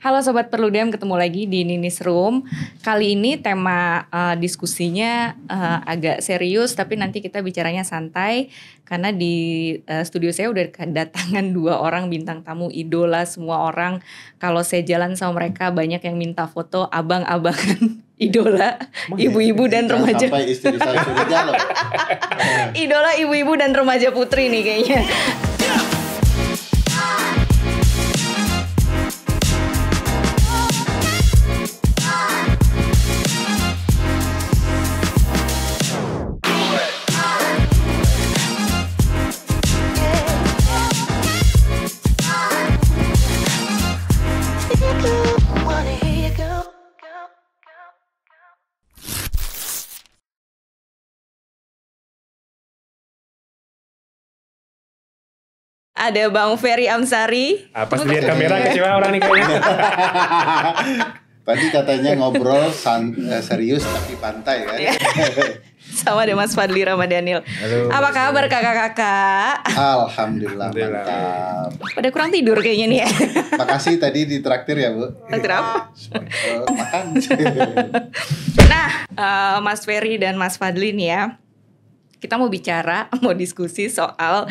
Halo Sobat Perludem, ketemu lagi di Ninis Room. Kali ini tema diskusinya agak serius, tapi nanti kita bicaranya santai. Karena di studio saya udah kedatangan 2 orang bintang tamu idola semua orang. Kalau saya jalan sama mereka banyak yang minta foto abang-abangan idola, ibu-ibu dan remaja. Sampai istri saya curiga loh. Idola ibu-ibu dan remaja putri nih kayaknya. Ada Bang Ferry Amsari. Pas lihat kamera kecewa orang nih kayaknya. Tadi katanya ngobrol serius tapi pantai kan. Sama ada Mas Fadli Ramadhanil. Halo. Apa kabar kakak-kakak? Alhamdulillah mantap. Pada kurang tidur kayaknya nih ya. Makasih tadi ditraktir ya Bu. Traktir apa? Makan. Nah, Mas Ferry dan Mas Fadli nih ya. Kita mau bicara, mau diskusi soal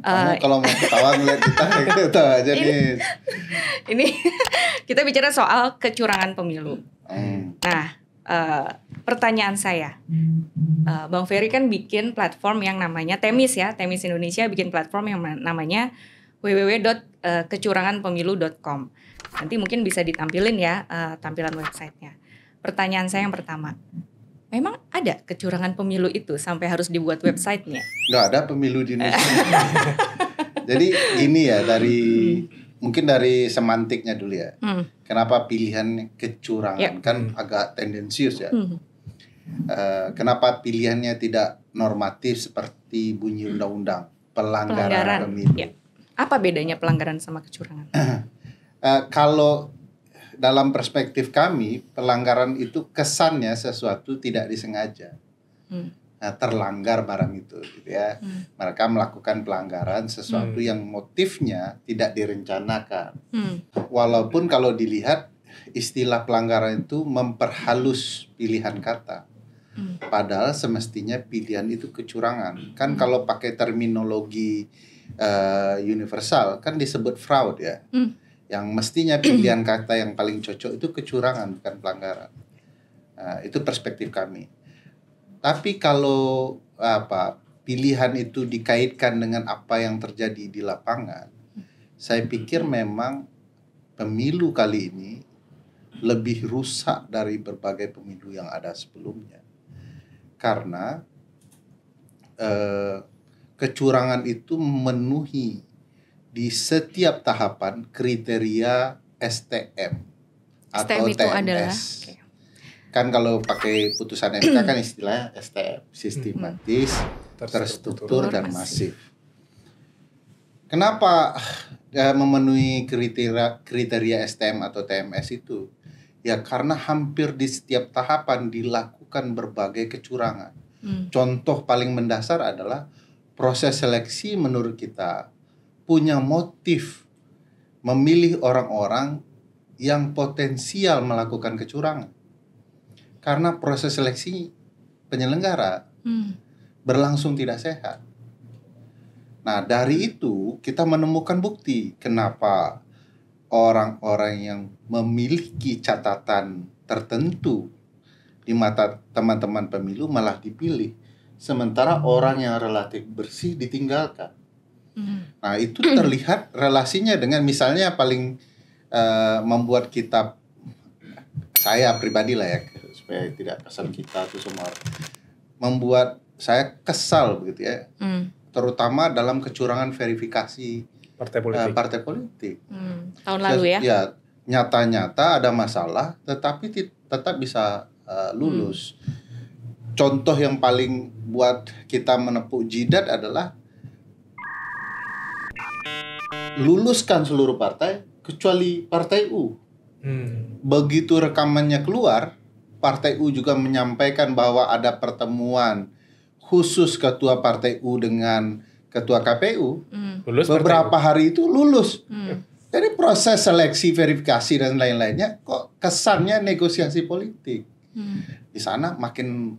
Kamu kalau mau ketawa ngeliat kita ketawa aja nih. Ini kita bicara soal kecurangan pemilu. Nah, pertanyaan saya, Bang Ferry kan bikin platform yang namanya Temis ya, Temis Indonesia bikin platform yang namanya www.kecuranganpemilu.com. Nanti mungkin bisa ditampilin ya tampilan websitenya. Pertanyaan saya yang pertama, memang ada kecurangan pemilu itu sampai harus dibuat websitenya? Nggak ada pemilu di Indonesia. Jadi ini ya mungkin dari semantiknya dulu ya. Kenapa pilihan kecurangan kan agak tendensius ya. Kenapa pilihannya tidak normatif seperti bunyi undang-undang pelanggaran pemilu? Ya. Apa bedanya pelanggaran sama kecurangan? Kalau dalam perspektif kami, pelanggaran itu kesannya sesuatu tidak disengaja. Terlanggar barang itu gitu ya. Mereka melakukan pelanggaran sesuatu yang motifnya tidak direncanakan. Walaupun kalau dilihat istilah pelanggaran itu memperhalus pilihan kata. Padahal semestinya pilihan itu kecurangan. Kan kalau pakai terminologi universal kan disebut fraud ya. Yang mestinya pilihan kata yang paling cocok itu kecurangan, bukan pelanggaran. Itu perspektif kami. Tapi kalau pilihan itu dikaitkan dengan apa yang terjadi di lapangan, saya pikir memang pemilu kali ini lebih rusak dari berbagai pemilu yang ada sebelumnya. Karena kecurangan itu memenuhi di setiap tahapan kriteria STM atau STM itu TMS. adalah Kan kalau pakai putusan MK kan istilahnya STM, sistematis, terstruktur dan masif. Kenapa memenuhi kriteria STM atau TMS itu? Ya karena hampir di setiap tahapan dilakukan berbagai kecurangan. Contoh paling mendasar adalah proses seleksi menurut kita punya motif memilih orang-orang yang potensial melakukan kecurangan. Karena proses seleksi penyelenggara berlangsung tidak sehat. Nah, dari itu kita menemukan bukti kenapa orang-orang yang memiliki catatan tertentu di mata teman-teman pemilu malah dipilih. Sementara orang yang relatif bersih ditinggalkan. Nah itu terlihat relasinya dengan misalnya paling membuat kita, saya pribadi lah ya supaya tidak kesal kita tuh semua, membuat saya kesal begitu ya, terutama dalam kecurangan verifikasi partai politik. Tahun lalu ya? Ya nyata-nyata ada masalah tetapi tetap bisa lulus. Contoh yang paling buat kita menepuk jidat adalah luluskan seluruh partai kecuali partai U. Begitu rekamannya keluar, partai U juga menyampaikan bahwa ada pertemuan khusus ketua partai U dengan ketua KPU. Beberapa hari itu lulus. Jadi proses seleksi, verifikasi dan lain-lainnya kok kesannya negosiasi politik. Di sana makin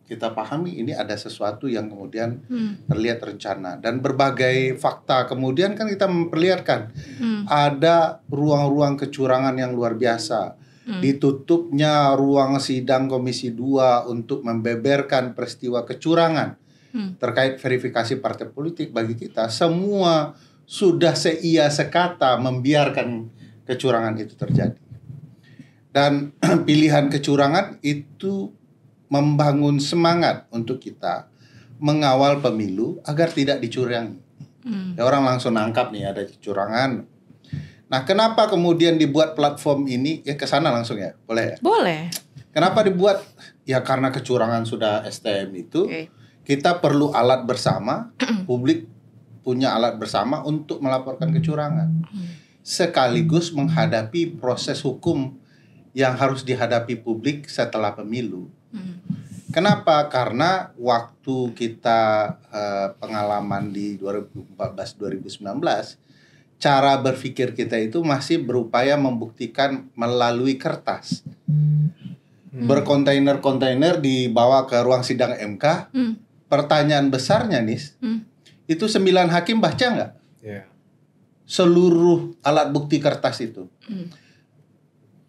kita pahami ini ada sesuatu yang kemudian terlihat rencana dan berbagai fakta kemudian kan kita memperlihatkan ada ruang-ruang kecurangan yang luar biasa. Ditutupnya ruang sidang Komisi 2 untuk membeberkan peristiwa kecurangan terkait verifikasi partai politik. Bagi kita semua sudah seia sekata membiarkan kecurangan itu terjadi. Dan pilihan kecurangan itu membangun semangat untuk kita mengawal pemilu agar tidak dicurangi. Ya, orang langsung nangkap nih ada kecurangan. Nah, kenapa kemudian dibuat platform ini? Ya ke sana langsung ya, boleh ya? Boleh. Kenapa dibuat? Ya karena kecurangan sudah STM itu, kita perlu alat bersama, publik punya alat bersama untuk melaporkan kecurangan. Sekaligus menghadapi proses hukum yang harus dihadapi publik setelah pemilu. Kenapa? Karena waktu kita pengalaman di 2014-2019, cara berpikir kita itu masih berupaya membuktikan melalui kertas. Berkontainer-kontainer dibawa ke ruang sidang MK. Pertanyaan besarnya nih, itu 9 hakim baca nggak? Seluruh alat bukti kertas itu.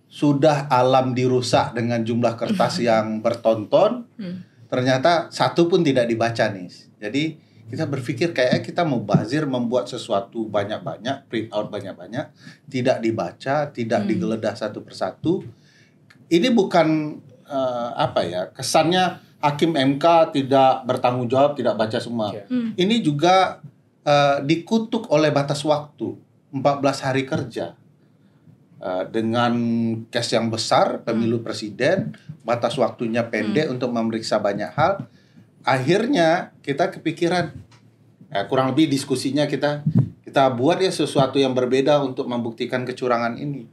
Sudah alam dirusak dengan jumlah kertas yang bertonton, ternyata satu pun tidak dibaca nih. Jadi kita berpikir kayak kita mau bazir membuat sesuatu banyak-banyak, print out banyak-banyak, tidak dibaca, tidak digeledah satu persatu. Ini bukan kesannya hakim MK tidak bertanggung jawab, tidak baca semua. Ini juga dikutuk oleh batas waktu 14 hari kerja. Dengan case yang besar, pemilu presiden, batas waktunya pendek untuk memeriksa banyak hal. Akhirnya kita kepikiran, kurang lebih diskusinya kita buat ya sesuatu yang berbeda untuk membuktikan kecurangan ini.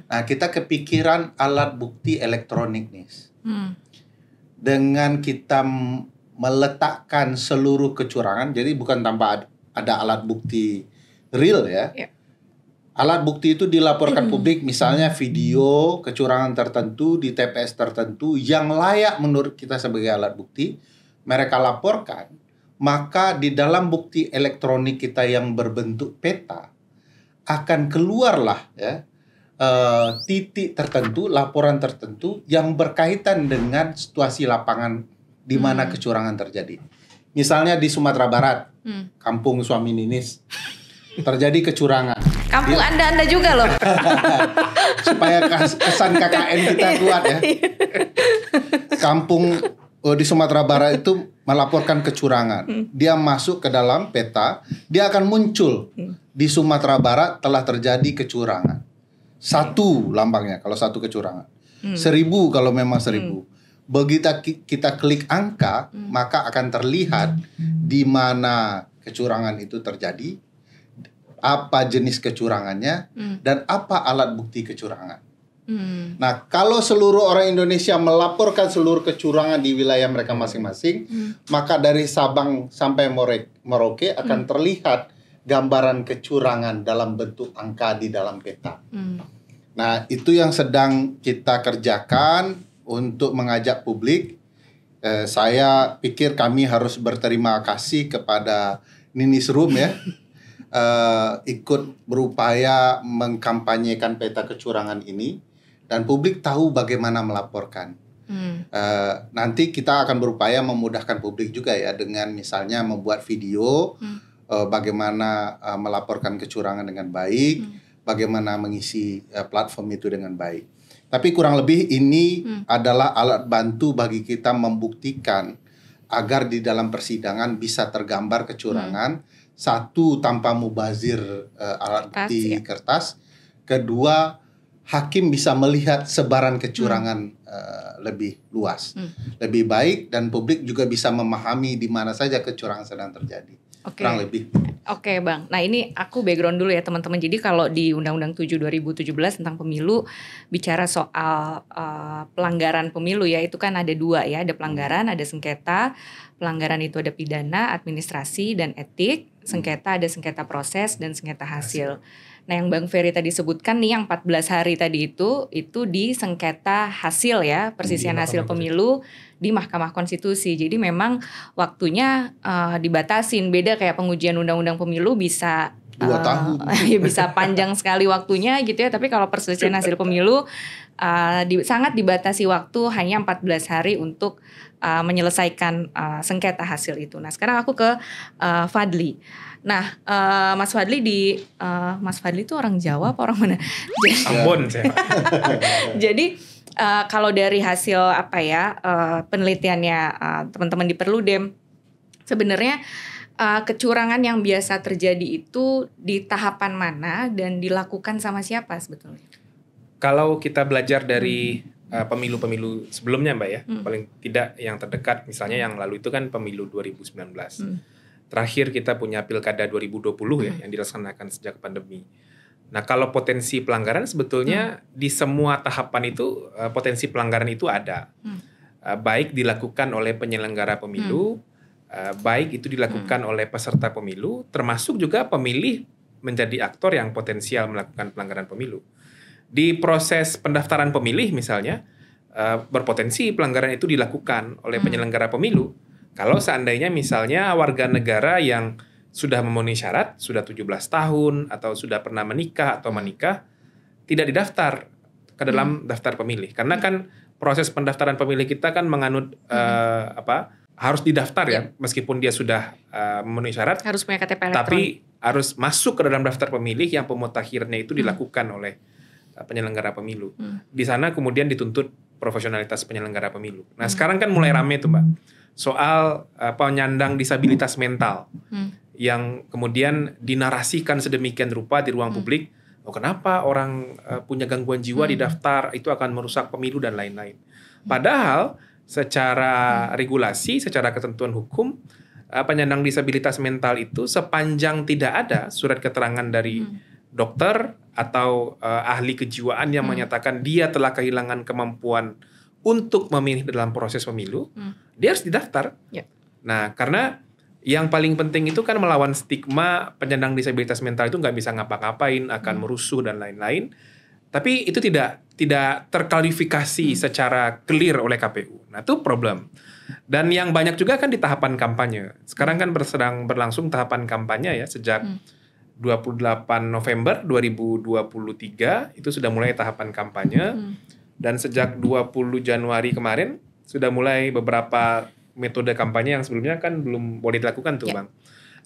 Nah, kita kepikiran alat bukti elektronik nih. Dengan kita meletakkan seluruh kecurangan, jadi bukan tanpa ada alat bukti real ya. Alat bukti itu dilaporkan publik, misalnya video kecurangan tertentu di TPS tertentu yang layak menurut kita sebagai alat bukti, mereka laporkan, maka di dalam bukti elektronik kita yang berbentuk peta akan keluarlah ya titik tertentu, laporan tertentu yang berkaitan dengan situasi lapangan di mana kecurangan terjadi. Misalnya di Sumatera Barat, kampung Suami Ninis, terjadi kecurangan. Kampung Anda juga loh. Supaya kesan KKN kita kuat ya. Kampung di Sumatera Barat itu melaporkan kecurangan. Dia masuk ke dalam peta, dia akan muncul di Sumatera Barat telah terjadi kecurangan. 1 lambangnya kalau 1 kecurangan. 1000 kalau memang 1000. Begitu kita klik angka, maka akan terlihat di mana kecurangan itu terjadi, apa jenis kecurangannya, dan apa alat bukti kecurangan. Nah, kalau seluruh orang Indonesia melaporkan seluruh kecurangan di wilayah mereka masing-masing, maka dari Sabang sampai Merauke akan terlihat gambaran kecurangan dalam bentuk angka di dalam peta. Nah, itu yang sedang kita kerjakan untuk mengajak publik. Saya pikir kami harus berterima kasih kepada Ninisroom ya. Ikut berupaya mengkampanyekan peta kecurangan ini dan publik tahu bagaimana melaporkan. Nanti kita akan berupaya memudahkan publik juga ya dengan misalnya membuat video bagaimana melaporkan kecurangan dengan baik, bagaimana mengisi platform itu dengan baik. Tapi kurang lebih ini adalah alat bantu bagi kita membuktikan agar di dalam persidangan bisa tergambar kecurangan. 1, tanpa mubazir alat bukti kertas. Kedua, hakim bisa melihat sebaran kecurangan lebih luas, lebih baik, dan publik juga bisa memahami di mana saja kecurangan sedang terjadi. Kurang lebih. Oke, Bang. Nah, ini aku background dulu ya teman-teman. Jadi kalau di Undang-Undang 7 2017 tentang pemilu bicara soal pelanggaran pemilu ya, itu kan ada 2 ya, ada pelanggaran, ada sengketa. Pelanggaran itu ada pidana, administrasi, dan etik. Sengketa ada sengketa proses dan sengketa hasil. Nah, yang Bang Ferry tadi sebutkan nih yang 14 hari tadi itu di sengketa hasil ya, persisian hasil pemilu di Mahkamah Konstitusi. Jadi memang waktunya dibatasin, beda kayak pengujian undang-undang pemilu bisa 2 tahun. bisa panjang sekali waktunya gitu ya, tapi kalau perselisihan hasil pemilu sangat dibatasi waktu, hanya 14 hari untuk menyelesaikan sengketa hasil itu. Nah, sekarang aku ke Fadli. Nah, Mas Fadli Mas Fadli itu orang Jawa apa orang mana? Ambon saya. Jadi kalau dari hasil penelitiannya teman-teman di Perludem, sebenarnya kecurangan yang biasa terjadi itu di tahapan mana dan dilakukan sama siapa sebetulnya? Kalau kita belajar dari pemilu-pemilu sebelumnya Mbak ya, paling tidak yang terdekat misalnya yang lalu itu kan pemilu 2019. Terakhir kita punya pilkada 2020 ya yang dilaksanakan sejak pandemi. Nah, kalau potensi pelanggaran sebetulnya di semua tahapan itu potensi pelanggaran itu ada. Baik dilakukan oleh penyelenggara pemilu, baik itu dilakukan oleh peserta pemilu, termasuk juga pemilih menjadi aktor yang potensial melakukan pelanggaran pemilu. Di proses pendaftaran pemilih misalnya, berpotensi pelanggaran itu dilakukan oleh penyelenggara pemilu. Kalau seandainya misalnya warga negara yang sudah memenuhi syarat, sudah 17 tahun, atau sudah pernah menikah atau menikah, tidak didaftar ke dalam daftar pemilih. Karena kan proses pendaftaran pemilih kita kan menganut harus didaftar ya, meskipun dia sudah memenuhi syarat, harus punya KTP elektronik. tapi harus masuk ke dalam daftar pemilih yang pemutakhirnya itu dilakukan oleh penyelenggara pemilu. Di sana kemudian dituntut profesionalitas penyelenggara pemilu. Nah, sekarang kan mulai rame tuh Mbak, soal penyandang disabilitas mental yang kemudian dinarasikan sedemikian rupa di ruang publik. Oh, kenapa orang punya gangguan jiwa di daftar itu akan merusak pemilu dan lain-lain. Padahal secara regulasi, secara ketentuan hukum, penyandang disabilitas mental itu sepanjang tidak ada surat keterangan dari dokter atau ahli kejiwaan yang menyatakan dia telah kehilangan kemampuan untuk memilih dalam proses pemilu, dia harus didaftar. Nah, karena yang paling penting itu kan melawan stigma penyandang disabilitas mental itu nggak bisa ngapa-ngapain, akan merusuh dan lain-lain. Tapi itu tidak terklarifikasi secara clear oleh KPU. Nah, itu problem. Dan yang banyak juga kan di tahapan kampanye. Sekarang kan sedang berlangsung tahapan kampanye ya, sejak 28 November 2023 itu sudah mulai tahapan kampanye. Dan sejak 20 Januari kemarin sudah mulai beberapa metode kampanye yang sebelumnya kan belum boleh dilakukan tuh Bang.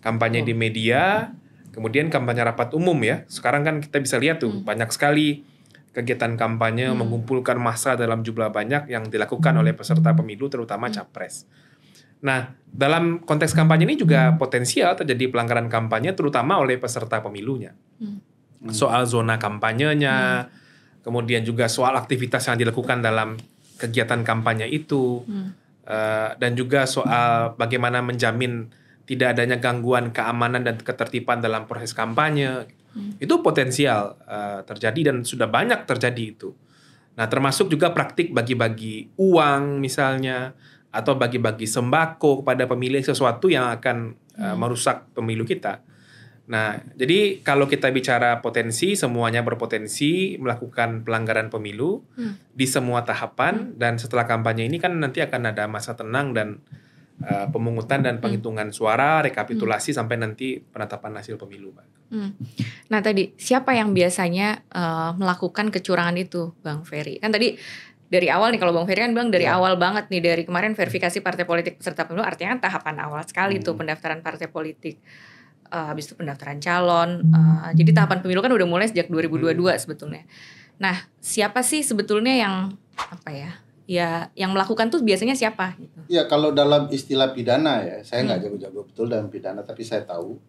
Kampanye di media, kemudian kampanye rapat umum ya. Sekarang kan kita bisa lihat tuh banyak sekali kegiatan kampanye mengumpulkan massa dalam jumlah banyak yang dilakukan oleh peserta pemilu terutama capres. Nah, dalam konteks kampanye ini juga potensial terjadi pelanggaran kampanye terutama oleh peserta pemilunya. Soal zona kampanyenya, kemudian juga soal aktivitas yang dilakukan dalam kegiatan kampanye itu, dan juga soal bagaimana menjamin tidak adanya gangguan keamanan dan ketertiban dalam proses kampanye. Itu potensial terjadi dan sudah banyak terjadi itu. Nah, termasuk juga praktik bagi-bagi uang misalnya, atau bagi-bagi sembako kepada pemilih, sesuatu yang akan merusak pemilu kita. Nah, jadi kalau kita bicara potensi, semuanya berpotensi melakukan pelanggaran pemilu di semua tahapan, dan setelah kampanye ini kan nanti akan ada masa tenang dan pemungutan dan penghitungan suara, rekapitulasi sampai nanti penetapan hasil pemilu, Pak. Nah, tadi siapa yang biasanya melakukan kecurangan itu, Bang Ferry? Kan tadi dari awal nih, kalau Bang Ferry kan bilang dari awal banget nih, dari kemarin verifikasi partai politik peserta pemilu, artinya kan tahapan awal sekali tuh pendaftaran partai politik. Habis itu pendaftaran calon. Jadi tahapan pemilu kan udah mulai sejak 2022 sebetulnya. Nah, siapa sih sebetulnya yang yang melakukan tuh biasanya siapa? Gitu. Ya, kalau dalam istilah pidana ya, saya nggak jago-jago betul dalam pidana, tapi saya tahu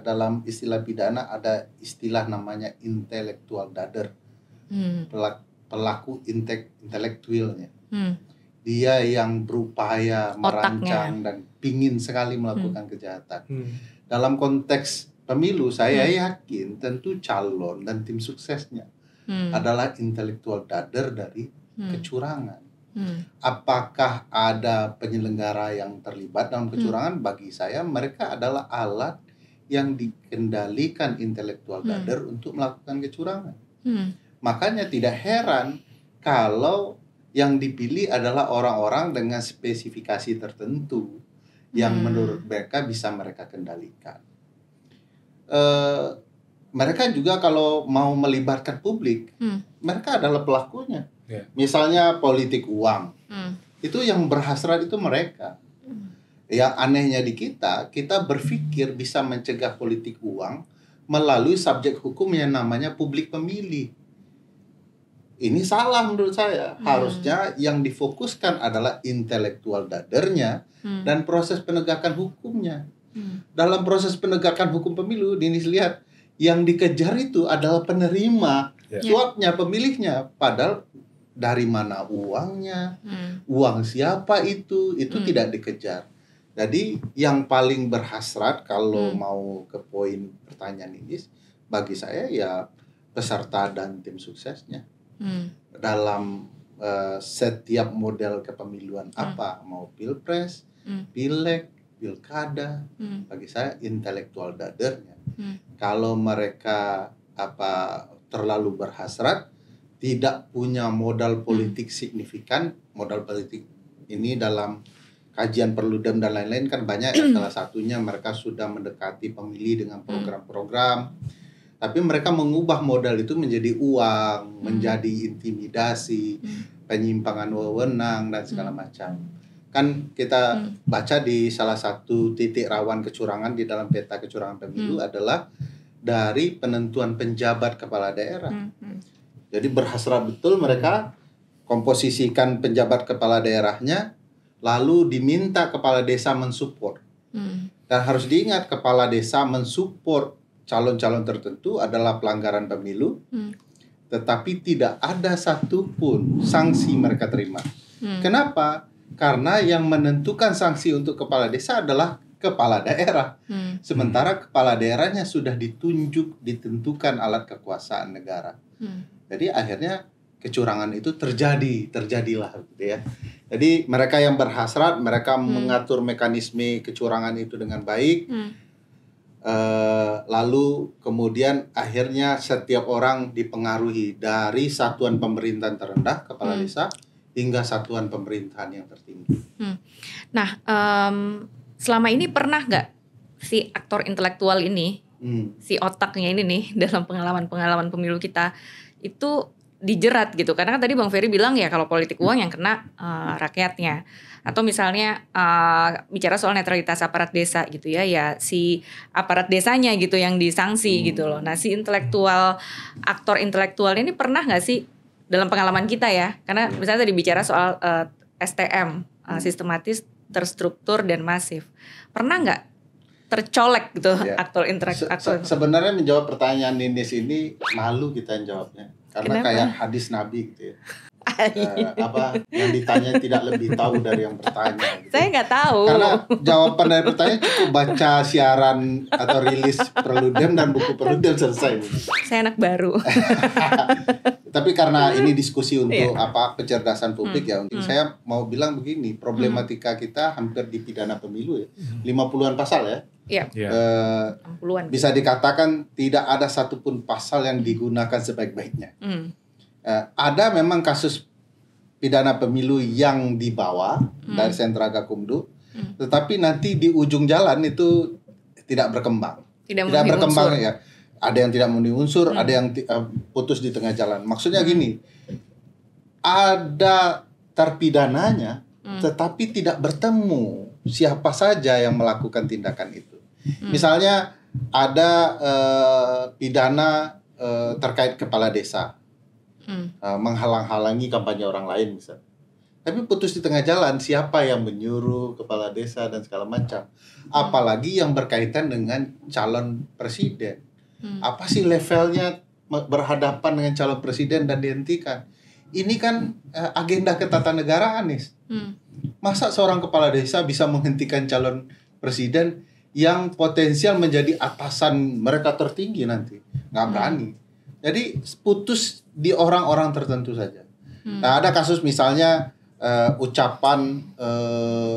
dalam istilah pidana ada istilah namanya intellectual dader, pelaku intelektualnya. Dia yang berupaya merancang dan pingin sekali melakukan kejahatan. Dalam konteks pemilu, saya yakin tentu calon dan tim suksesnya adalah intelektual dader dari kecurangan. Apakah ada penyelenggara yang terlibat dalam kecurangan? Bagi saya mereka adalah alat yang dikendalikan intelektual dader untuk melakukan kecurangan. Makanya tidak heran kalau yang dipilih adalah orang-orang dengan spesifikasi tertentu yang menurut mereka bisa mereka kendalikan. Mereka juga kalau mau melibatkan publik, mereka adalah pelakunya. Misalnya politik uang, itu yang berhasrat itu mereka. Yang anehnya di kita berpikir bisa mencegah politik uang melalui subjek hukum yang namanya publik pemilih. Ini salah menurut saya. Harusnya yang difokuskan adalah intelektual dadernya dan proses penegakan hukumnya. Dalam proses penegakan hukum pemilu, Ninis lihat yang dikejar itu adalah penerima suapnya, pemilihnya. Padahal dari mana uangnya, uang siapa itu tidak dikejar. Jadi yang paling berhasrat kalau mau ke poin pertanyaan Ninis, bagi saya ya peserta dan tim suksesnya. Dalam setiap model kepemiluan apa, mau pilpres, pileg, pilkada, bagi saya intelektual dadernya. Kalau mereka terlalu berhasrat, tidak punya modal politik signifikan, modal politik ini dalam kajian Perludem dan lain-lain kan banyak ya. Salah satunya mereka sudah mendekati pemilih dengan program-program. Tapi mereka mengubah modal itu menjadi uang, menjadi intimidasi, penyimpangan wewenang, dan segala macam. Kan kita baca di salah satu titik rawan kecurangan di dalam peta kecurangan pemilu adalah dari penentuan penjabat kepala daerah. Jadi berhasrat betul mereka komposisikan penjabat kepala daerahnya, lalu diminta kepala desa mensupport. Dan harus diingat, kepala desa mensupport calon-calon tertentu adalah pelanggaran pemilu, tetapi tidak ada satupun sanksi mereka terima. Kenapa? Karena yang menentukan sanksi untuk kepala desa adalah kepala daerah. Sementara kepala daerahnya sudah ditentukan alat kekuasaan negara. Jadi akhirnya kecurangan itu terjadilah gitu ya. Jadi mereka yang berhasrat, mereka mengatur mekanisme kecurangan itu dengan baik. Lalu kemudian akhirnya setiap orang dipengaruhi dari satuan pemerintahan terendah, kepala desa, hingga satuan pemerintahan yang tertinggi. Nah, selama ini pernah nggak si aktor intelektual ini, si otaknya ini nih dalam pengalaman pemilu kita itu dijerat gitu? Karena kan tadi Bang Ferry bilang ya kalau politik uang yang kena rakyatnya. Atau misalnya bicara soal netralitas aparat desa gitu ya, ya si aparat desanya gitu yang disanksi gitu loh. Nah si aktor intelektual ini pernah nggak sih dalam pengalaman kita ya? Karena misalnya tadi bicara soal STM, sistematis, terstruktur dan masif. Pernah nggak tercolek gitu aktor intelektual? Sebenarnya menjawab pertanyaan Ninis ini malu kita yang jawabnya. Karena Kenapa? kayak hadis Nabi gitu ya. Yang ditanya tidak lebih tahu dari yang bertanya gitu. Saya nggak tahu. Karena jawaban dari pertanyaan cukup baca siaran atau rilis Perludem dan buku Perludem selesai. Saya anak baru. Tapi karena ini diskusi untuk kecerdasan publik ya, untuk saya mau bilang begini, problematika kita hampir di pidana pemilu ya. 50-an pasal ya. Iya. 60-an. Bisa dikatakan tidak ada satupun pasal yang digunakan sebaik-baiknya. Ada memang kasus pidana pemilu yang dibawa dari sentra Gakumdu, tetapi nanti di ujung jalan itu tidak berkembang. Tidak berkembang ya. Ada yang tidak memenuhi unsur, ada yang putus di tengah jalan. Maksudnya gini, ada terpidananya, tetapi tidak bertemu siapa saja yang melakukan tindakan itu. Misalnya ada pidana terkait kepala desa. Menghalang-halangi kampanye orang lain misalnya. Tapi putus di tengah jalan siapa yang menyuruh kepala desa dan segala macam. Apalagi yang berkaitan dengan calon presiden. Apa sih levelnya berhadapan dengan calon presiden dan dihentikan. Ini kan agenda ketatanegaraan nih. Masa seorang kepala desa bisa menghentikan calon presiden yang potensial menjadi atasan mereka tertinggi nanti? Nggak berani. Jadi putus di orang-orang tertentu saja. Nah, ada kasus misalnya ucapan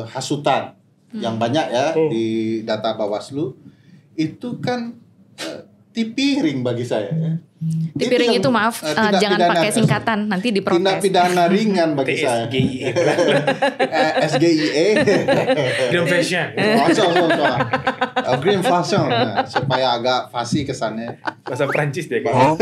hasutan yang banyak ya di data Bawaslu. itu kan tipiring bagi saya ya. Tipiring itu maaf, jangan pakai singkatan, nanti diprotes. Tindak pidana ringan bagi saya. SGIE. Green fashion. Green fashion. Supaya agak fasih kesannya. Bahasa Prancis deh kayaknya.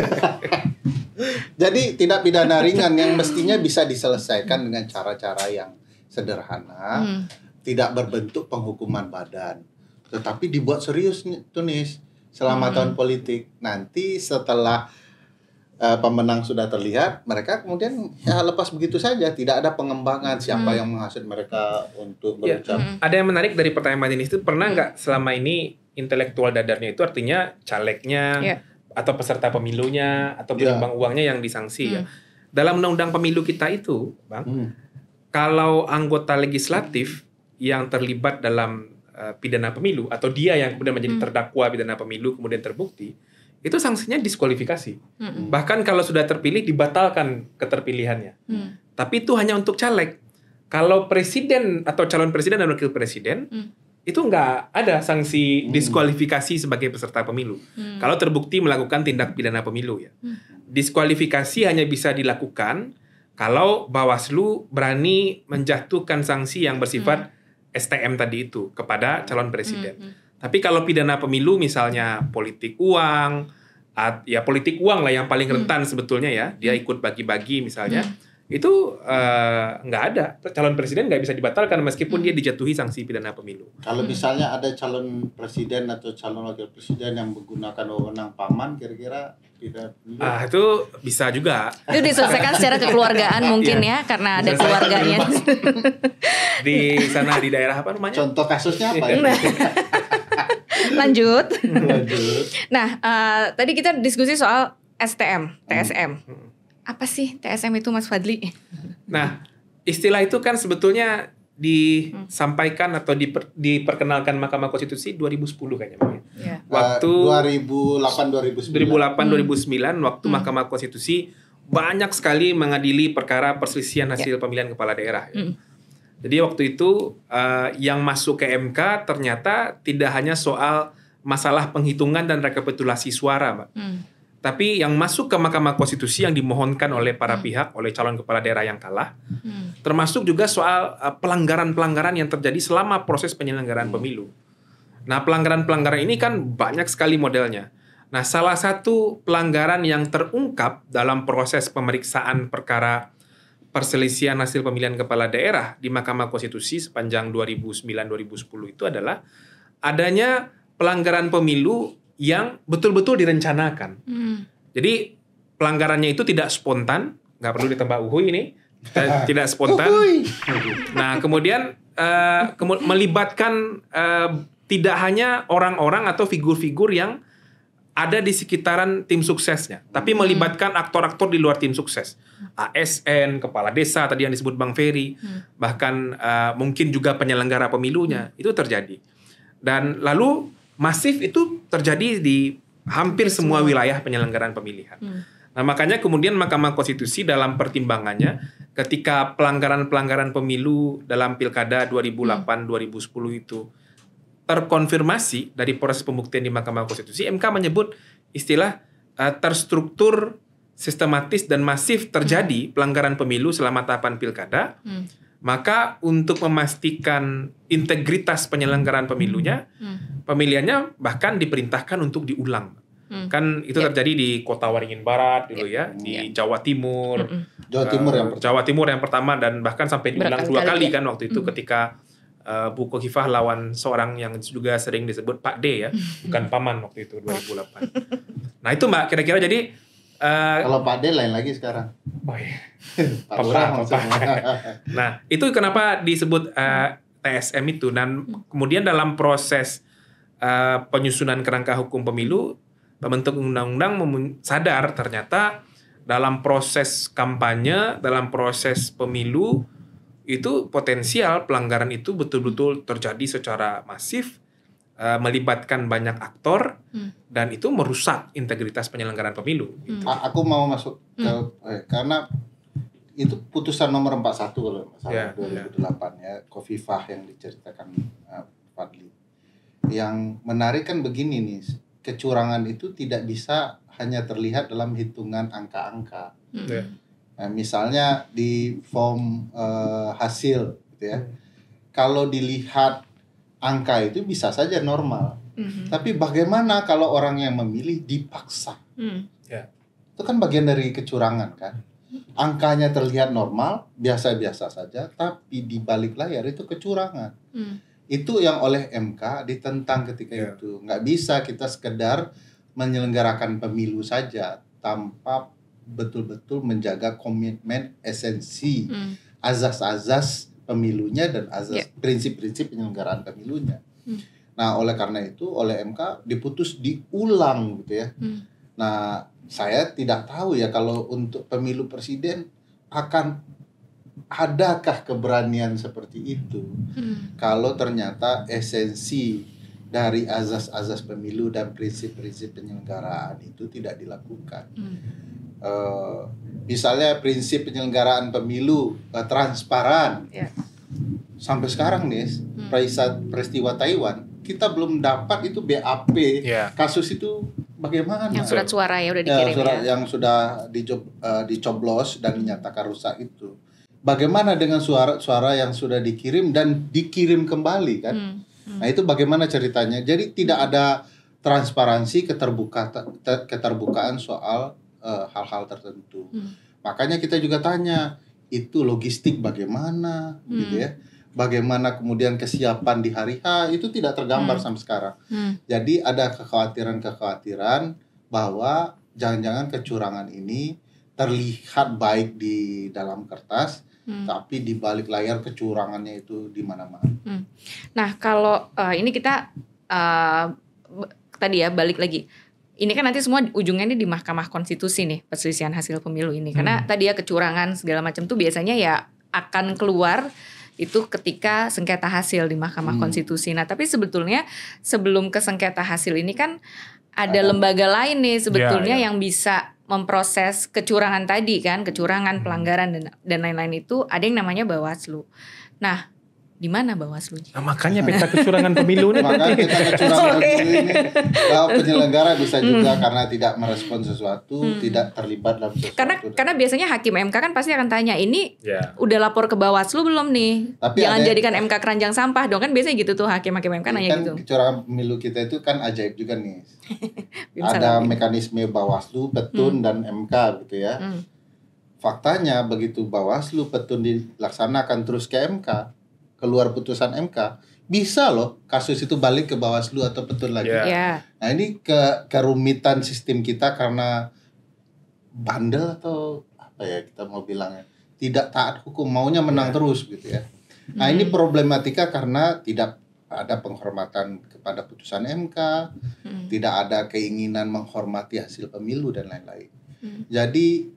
Jadi tindak pidana ringan yang mestinya bisa diselesaikan dengan cara-cara yang sederhana, tidak berbentuk penghukuman badan. Tetapi dibuat serius nih, Tunis. Selama tahun politik, nanti setelah pemenang sudah terlihat, mereka kemudian lepas begitu saja, tidak ada pengembangan siapa yang menghasut mereka untuk berucap. Ada yang menarik dari pertanyaan ini itu, pernah nggak selama ini intelektual dadarnya itu artinya calegnya atau peserta pemilunya atau penyumbang uangnya yang disanksi ya. Dalam undang-undang pemilu kita itu, Bang, kalau anggota legislatif yang terlibat dalam pidana pemilu atau dia yang kemudian menjadi terdakwa pidana pemilu kemudian terbukti, itu sanksinya diskualifikasi. Bahkan kalau sudah terpilih dibatalkan keterpilihannya. Tapi itu hanya untuk caleg. Kalau presiden atau calon presiden dan wakil presiden itu nggak ada sanksi diskualifikasi sebagai peserta pemilu. Kalau terbukti melakukan tindak pidana pemilu ya. Diskualifikasi hanya bisa dilakukan kalau Bawaslu berani menjatuhkan sanksi yang bersifat STM tadi itu kepada calon presiden. Tapi kalau pidana pemilu misalnya politik uang, ya politik uang lah yang paling rentan sebetulnya ya, dia ikut bagi-bagi misalnya, itu nggak ada. Calon presiden nggak bisa dibatalkan meskipun dia dijatuhi sanksi pidana pemilu. Kalau misalnya ada calon presiden atau calon wakil presiden yang menggunakan wewenang paman, kira-kira tidak pemilu? Itu bisa juga. Itu diselesaikan secara kekeluargaan mungkin ya, karena ada keluarganya. Di sana di daerah apa namanya? Contoh kasusnya apa ya? Lanjut. Nah, tadi kita diskusi soal STM, TSM. Apa sih TSM itu, Mas Fadli? Nah, istilah itu kan sebetulnya disampaikan atau diperkenalkan Mahkamah Konstitusi 2010 kayaknya. Waktu 2008-2009 waktu Mahkamah Konstitusi banyak sekali mengadili perkara perselisihan hasil pemilihan kepala daerah. Jadi waktu itu yang masuk ke MK ternyata tidak hanya soal masalah penghitungan dan rekapitulasi suara, Mbak. Tapi yang masuk ke Mahkamah Konstitusi yang dimohonkan oleh para pihak, oleh calon kepala daerah yang kalah, termasuk juga soal pelanggaran-pelanggaran yang terjadi selama proses penyelenggaraan pemilu. Nah, pelanggaran-pelanggaran ini kan banyak sekali modelnya. Nah, salah satu pelanggaran yang terungkap dalam proses pemeriksaan perkara perselisihan hasil pemilihan kepala daerah di Mahkamah Konstitusi sepanjang 2009-2010 itu adalah adanya pelanggaran pemilu yang betul-betul direncanakan. Jadi pelanggarannya itu tidak spontan, nggak perlu ditambah uhuy ini, tidak spontan. Nah, kemudian melibatkan tidak hanya orang-orang atau figur-figur yang ada di sekitaran tim suksesnya, tapi melibatkan aktor-aktor di luar tim sukses. ASN, kepala desa tadi yang disebut Bang Ferry, bahkan mungkin juga penyelenggara pemilunya, itu terjadi. Dan lalu masif itu terjadi di hampir semua wilayah penyelenggaraan pemilihan. Nah, makanya kemudian Mahkamah Konstitusi dalam pertimbangannya ketika pelanggaran-pelanggaran pemilu dalam Pilkada 2008-2010 itu terkonfirmasi dari proses pembuktian di Mahkamah Konstitusi, MK menyebut istilah terstruktur, sistematis dan masif terjadi pelanggaran pemilu selama tahapan Pilkada. Maka untuk memastikan integritas penyelenggaraan pemilunya, pemilihannya bahkan diperintahkan untuk diulang. Kan itu terjadi di Kota Waringin Barat dulu ya, di Jawa Timur. Jawa Timur yang pertama dan bahkan sampai diulang 2 kali kan waktu itu ketika Bu Khofifah lawan seorang yang juga sering disebut Pak D ya, bukan Paman waktu itu 2008. Nah, itu Mbak kira-kira jadi kalau Pak D lain lagi sekarang. Oh iya. Papa. Nah, itu kenapa disebut TSM itu. Dan kemudian dalam proses penyusunan kerangka hukum pemilu, pembentuk undang-undang sadar ternyata dalam proses kampanye, dalam proses pemilu, itu potensial pelanggaran itu betul-betul terjadi secara masif, melibatkan banyak aktor, dan itu merusak integritas penyelenggaraan pemilu. Aku mau masuk ke karena itu putusan nomor 41 kalau nggak salah 2008 ya, Khofifah yang diceritakan Fadli. yang menarik kan begini nih, kecurangan itu tidak bisa hanya terlihat dalam hitungan angka-angka. Nah, misalnya di form hasil gitu ya. Kalau dilihat angka itu bisa saja normal. Tapi bagaimana kalau orang yang memilih dipaksa? Itu kan bagian dari kecurangan kan. Angkanya terlihat normal, biasa-biasa saja, tapi di balik layar itu kecurangan. Itu yang oleh MK ditentang ketika itu. Nggak bisa kita sekedar menyelenggarakan pemilu saja tanpa betul-betul menjaga komitmen esensi azas-azas pemilunya dan azas prinsip-prinsip penyelenggaraan pemilunya. Nah, oleh karena itu oleh MK diputus diulang gitu ya. Nah, saya tidak tahu ya kalau untuk pemilu presiden akan adakah keberanian seperti itu kalau ternyata esensi dari azas-azas pemilu dan prinsip-prinsip penyelenggaraan itu tidak dilakukan. Misalnya prinsip penyelenggaraan pemilu transparan. Sampai sekarang nih peristiwa Taiwan kita belum dapat itu BAP kasus itu bagaimana? Yang surat suara ya udah dikirim yang sudah dicoblos dan dinyatakan rusak itu. Bagaimana dengan suara yang sudah dikirim dan dikirim kembali kan? Nah itu bagaimana ceritanya? Jadi tidak ada transparansi, keterbukaan soal hal-hal tertentu. Makanya kita juga tanya, itu logistik bagaimana gitu ya? Bagaimana kemudian kesiapan di hari H itu tidak tergambar sampai sekarang. Jadi ada kekhawatiran bahwa jangan-jangan kecurangan ini terlihat baik di dalam kertas, tapi di balik layar kecurangannya itu di mana-mana. Nah, kalau ini kita tadi ya balik lagi. Ini kan nanti semua ujungnya ini di Mahkamah Konstitusi nih, perselisihan hasil pemilu ini. Karena tadi ya kecurangan segala macam tuh biasanya ya akan keluar itu ketika sengketa hasil di Mahkamah Konstitusi. Nah, tapi sebetulnya sebelum ke sengketa hasil ini kan ada lembaga lain nih sebetulnya yang bisa memproses kecurangan tadi kan, kecurangan, pelanggaran dan lain-lain itu ada yang namanya Bawaslu. Nah, di mana Bawaslunya? Nah, makanya peta kecurangan pemilu ini. Makanya peta kecurangan pemilu ini, kalau penyelenggara bisa juga karena tidak merespon sesuatu, tidak terlibat dalam sesuatu. Karena biasanya hakim MK kan pasti akan tanya, ini udah lapor ke Bawaslu belum nih? Tapi jangan jadikan MK keranjang sampah dong, kan biasanya gitu tuh hakim-hakim MK nanya kan gitu. Kecurangan pemilu kita itu kan ajaib juga nih. Ada mekanisme Bawaslu, Petun dan MK gitu ya. Faktanya begitu Bawaslu, Petun dilaksanakan terus ke MK, keluar putusan MK, bisa loh kasus itu balik ke Bawaslu atau Petun lagi. Nah ini kerumitan sistem kita karena bandel atau apa ya kita mau bilangnya, tidak taat hukum, maunya menang terus gitu ya. Nah ini problematika karena tidak ada penghormatan kepada putusan MK, tidak ada keinginan menghormati hasil pemilu dan lain-lain. Jadi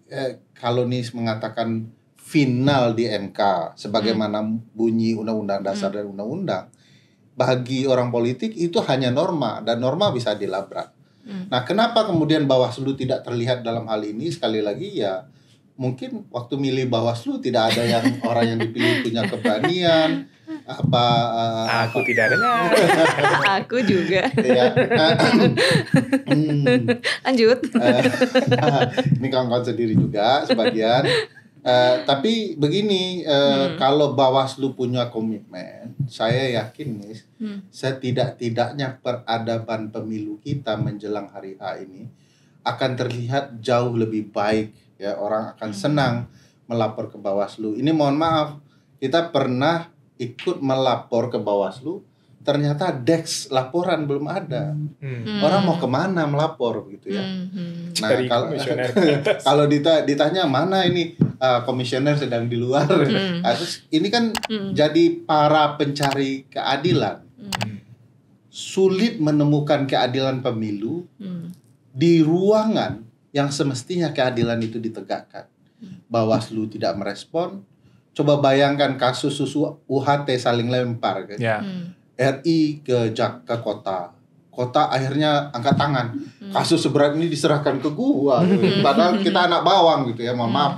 kalau Nis mengatakan final di MK sebagaimana bunyi undang-undang dasar dan undang-undang, bagi orang politik itu hanya norma dan norma bisa dilabrak. Nah, kenapa kemudian Bawaslu tidak terlihat dalam hal ini? Sekali lagi ya mungkin waktu milih Bawaslu tidak ada yang orang yang dipilih punya keberanian aku tidak ada. Aku juga. Ya. Lanjut. Ini kawan-kawan sendiri juga sebagian. Tapi begini, kalau Bawaslu punya komitmen, saya yakin nih, setidak-tidaknya peradaban pemilu kita menjelang hari H ini akan terlihat jauh lebih baik. Ya, orang akan senang melapor ke Bawaslu. Ini mohon maaf, kita pernah ikut melapor ke Bawaslu, ternyata deks laporan belum ada. Orang mau kemana melapor gitu ya. Nah, kalau ditanya mana ini komisioner sedang di luar. Terus ini kan jadi para pencari keadilan. Sulit menemukan keadilan pemilu di ruangan yang semestinya keadilan itu ditegakkan. Bawaslu tidak merespon. Coba bayangkan kasus UHT saling lempar kan. RI ke kota. Kota akhirnya angkat tangan. Kasus seberat ini diserahkan ke gua. Padahal kita anak bawang gitu ya. Mohon maaf.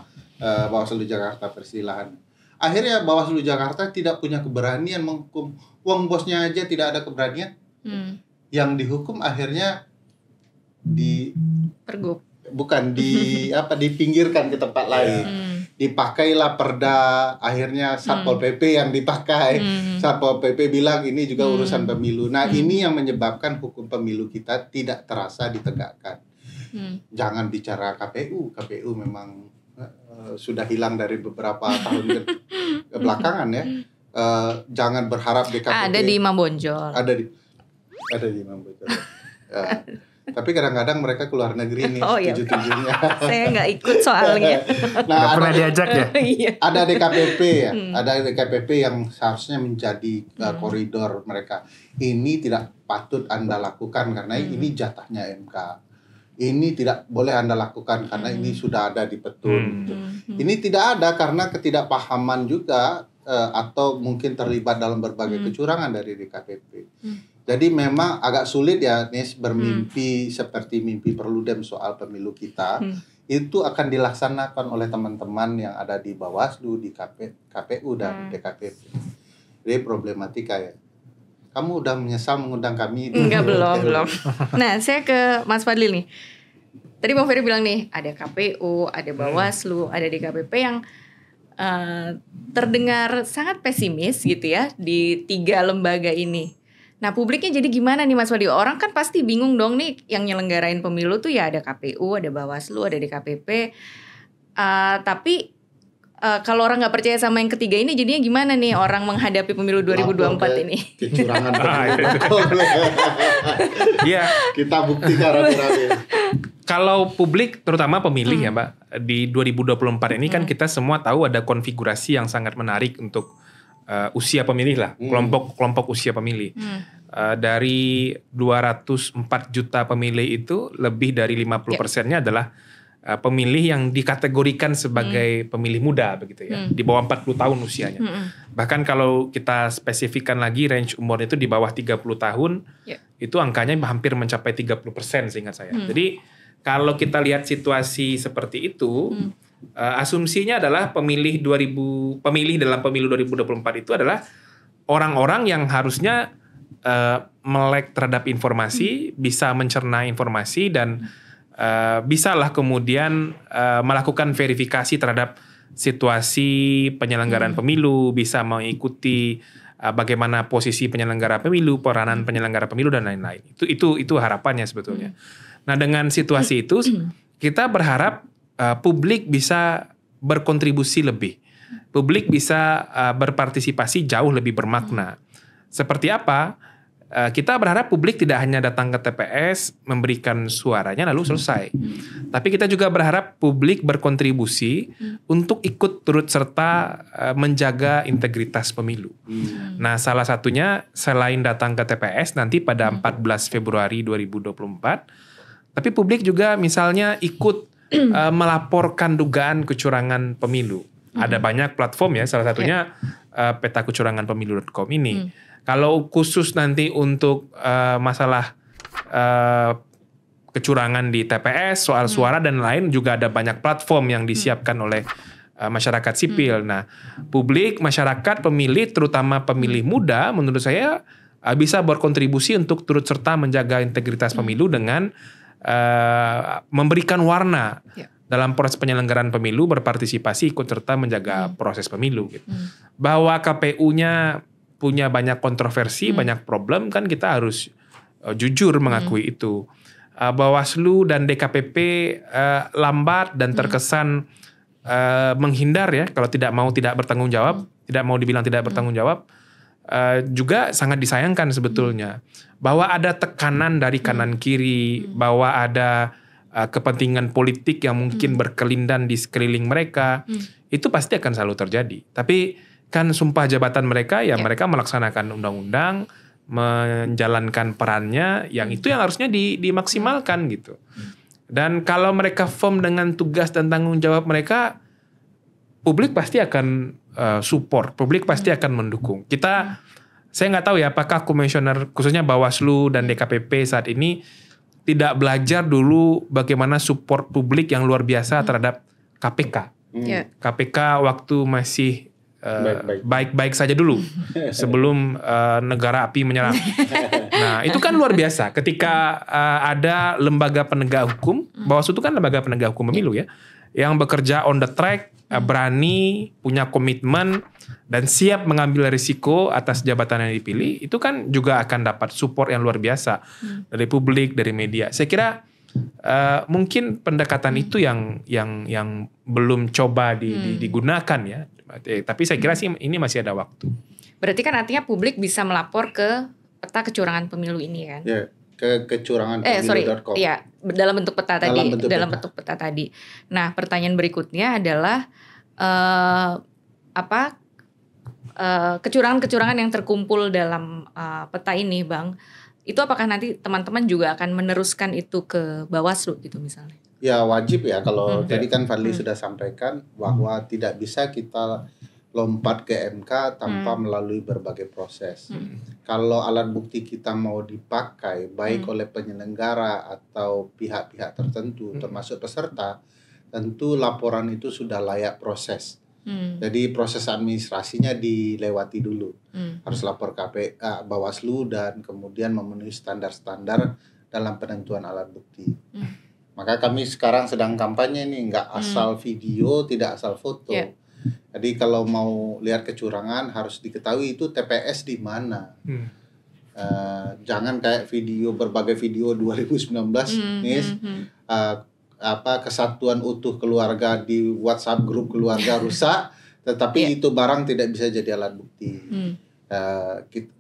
Bawaslu Jakarta persilahan. Akhirnya Bawaslu Jakarta tidak punya keberanian menghukum. Uang bosnya aja tidak ada keberanian. Yang dihukum akhirnya Pergub. Bukan dipinggirkan ke tempat lain. Dipakailah perda, akhirnya Satpol PP yang dipakai. Satpol PP bilang ini juga urusan pemilu. Nah, ini yang menyebabkan hukum pemilu kita tidak terasa ditegakkan. Jangan bicara KPU. KPU memang sudah hilang dari beberapa tahun ke belakangan ya. Jangan berharap DKPP. Ada di Imam Bonjol. Ada di Imam Bonjol. Tapi kadang-kadang mereka keluar negeri nih, tujuh-tujuhnya. Saya nggak ikut soalnya. Nah, pernah diajak ya? Ada DKPP ya, ada DKPP yang seharusnya menjadi koridor mereka. Ini tidak patut Anda lakukan karena ini jatahnya MK. Ini tidak boleh Anda lakukan karena ini sudah ada di petun. Ini tidak ada karena ketidakpahaman juga atau mungkin terlibat dalam berbagai kecurangan dari DKPP. Jadi memang agak sulit ya Nis bermimpi seperti mimpi Perludem soal pemilu kita. Itu akan dilaksanakan oleh teman-teman yang ada di Bawaslu, di KPU dan DKPP. Jadi problematika ya. Kamu udah menyesal mengundang kami? Enggak, belum. Nah, saya ke Mas Fadlil nih. Tadi Bang Ferry bilang nih, ada KPU, ada Bawaslu, ada DKPP yang terdengar sangat pesimis gitu ya di 3 lembaga ini. Nah, publiknya jadi gimana nih Mas Fadlil? Orang kan pasti bingung dong nih, yang nyelenggarain pemilu tuh ya ada KPU, ada Bawaslu, ada DKPP. Tapi kalau orang nggak percaya sama yang ketiga ini, jadinya gimana nih orang menghadapi pemilu 2024 ini? Kecurangan pemilu. Iya. Kita buktikan rame-rame. Kalau publik, terutama pemilih ya Mbak, di 2024 ini kan kita semua tahu ada konfigurasi yang sangat menarik untuk usia pemilih lah, kelompok usia pemilih. Dari 204 juta pemilih itu, lebih dari 50%-nya adalah pemilih yang dikategorikan sebagai pemilih muda begitu ya, di bawah 40 tahun usianya. Bahkan kalau kita spesifikkan lagi range umurnya itu di bawah 30 tahun, itu angkanya hampir mencapai 30% seingat saya. Jadi kalau kita lihat situasi seperti itu, asumsinya adalah pemilih dalam pemilu 2024 itu adalah orang-orang yang harusnya melek terhadap informasi, bisa mencerna informasi dan bisalah kemudian melakukan verifikasi terhadap situasi penyelenggaraan pemilu, bisa mengikuti bagaimana posisi penyelenggara pemilu, peranan penyelenggara pemilu dan lain-lain. Itu harapannya sebetulnya. Nah, dengan situasi itu kita berharap publik bisa berkontribusi lebih. Publik bisa berpartisipasi jauh lebih bermakna. Seperti apa? Kita berharap publik tidak hanya datang ke TPS, memberikan suaranya lalu selesai. Tapi kita juga berharap publik berkontribusi untuk ikut turut serta menjaga integritas pemilu. Nah, salah satunya selain datang ke TPS nanti pada 14 Februari 2024, tapi publik juga misalnya ikut melaporkan dugaan kecurangan pemilu. Ada banyak platform ya, salah satunya petakecuranganpemilu.com ini. Kalau khusus nanti untuk masalah kecurangan di TPS, soal suara dan lain, juga ada banyak platform yang disiapkan oleh masyarakat sipil. Nah, publik, masyarakat, pemilih, terutama pemilih muda, menurut saya bisa berkontribusi untuk turut serta menjaga integritas pemilu dengan memberikan warna dalam proses penyelenggaraan pemilu, berpartisipasi, ikut serta menjaga proses pemilu. Gitu. Bahwa KPU-nya punya banyak kontroversi, banyak problem, kan kita harus jujur mengakui itu. Bawaslu dan DKPP lambat dan terkesan menghindar ya, kalau tidak bertanggung jawab, tidak mau dibilang tidak bertanggung jawab, juga sangat disayangkan sebetulnya. Bahwa ada tekanan dari kanan kiri, bahwa ada kepentingan politik yang mungkin berkelindan di sekeliling mereka, itu pasti akan selalu terjadi. Tapi kan sumpah jabatan mereka ya mereka melaksanakan undang-undang, menjalankan perannya, yang itu yang harusnya dimaksimalkan gitu. Dan kalau mereka firm dengan tugas dan tanggung jawab mereka, publik pasti akan support, publik pasti akan mendukung. Saya nggak tahu ya apakah komisioner khususnya Bawaslu dan DKPP saat ini tidak belajar dulu bagaimana support publik yang luar biasa terhadap KPK. KPK waktu masih baik-baik saja dulu sebelum negara api menyerang. Nah, Nah, itu kan luar biasa ketika ada lembaga penegak hukum, Bawaslu itu kan lembaga penegak hukum pemilu ya, yang bekerja on the track, berani, punya komitmen, dan siap mengambil risiko atas jabatan yang dipilih, itu kan juga akan dapat support yang luar biasa dari publik, dari media. Saya kira mungkin pendekatan itu yang belum coba digunakan ya. Tapi saya kira sih ini masih ada waktu. Berarti kan artinya publik bisa melapor ke peta kecurangan pemilu ini kan? Ya, ke kecuranganpemilu.com. Iya, dalam bentuk peta bentuk peta tadi. Nah, pertanyaan berikutnya adalah kecurangan-kecurangan yang terkumpul dalam peta ini, Bang. Itu apakah nanti teman-teman juga akan meneruskan itu ke Bawaslu gitu misalnya? Ya wajib ya, kalau tadi kan Fadli sudah sampaikan bahwa tidak bisa kita lompat ke MK tanpa melalui berbagai proses. Kalau alat bukti kita mau dipakai baik oleh penyelenggara atau pihak-pihak tertentu termasuk peserta, tentu laporan itu sudah layak proses. Jadi proses administrasinya dilewati dulu. Harus lapor Bawaslu dan kemudian memenuhi standar-standar dalam penentuan alat bukti. Maka kami sekarang sedang kampanye nih, nggak asal video, tidak asal foto. Jadi kalau mau lihat kecurangan harus diketahui itu TPS di mana. Jangan kayak berbagai video 2019 nih, kesatuan utuh keluarga di WhatsApp grup keluarga rusak, tetapi itu barang tidak bisa jadi alat bukti.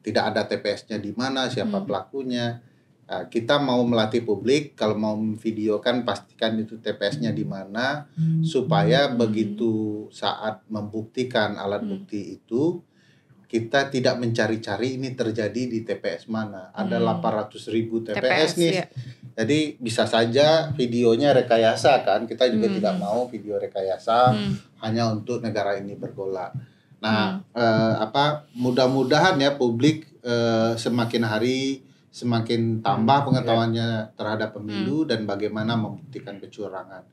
Tidak ada TPS-nya di mana, siapa pelakunya. Kita mau melatih publik, kalau mau memvideokan pastikan itu TPS-nya di mana, supaya begitu saat membuktikan alat bukti itu, kita tidak mencari-cari ini terjadi di TPS mana. Ada 800.000 TPS nih. Ya. Jadi bisa saja videonya rekayasa kan, kita juga tidak mau video rekayasa hanya untuk negara ini bergolak. Nah, mudah-mudahan ya publik semakin hari semakin tambah pengetahuannya terhadap pemilu dan bagaimana membuktikan kecurangan.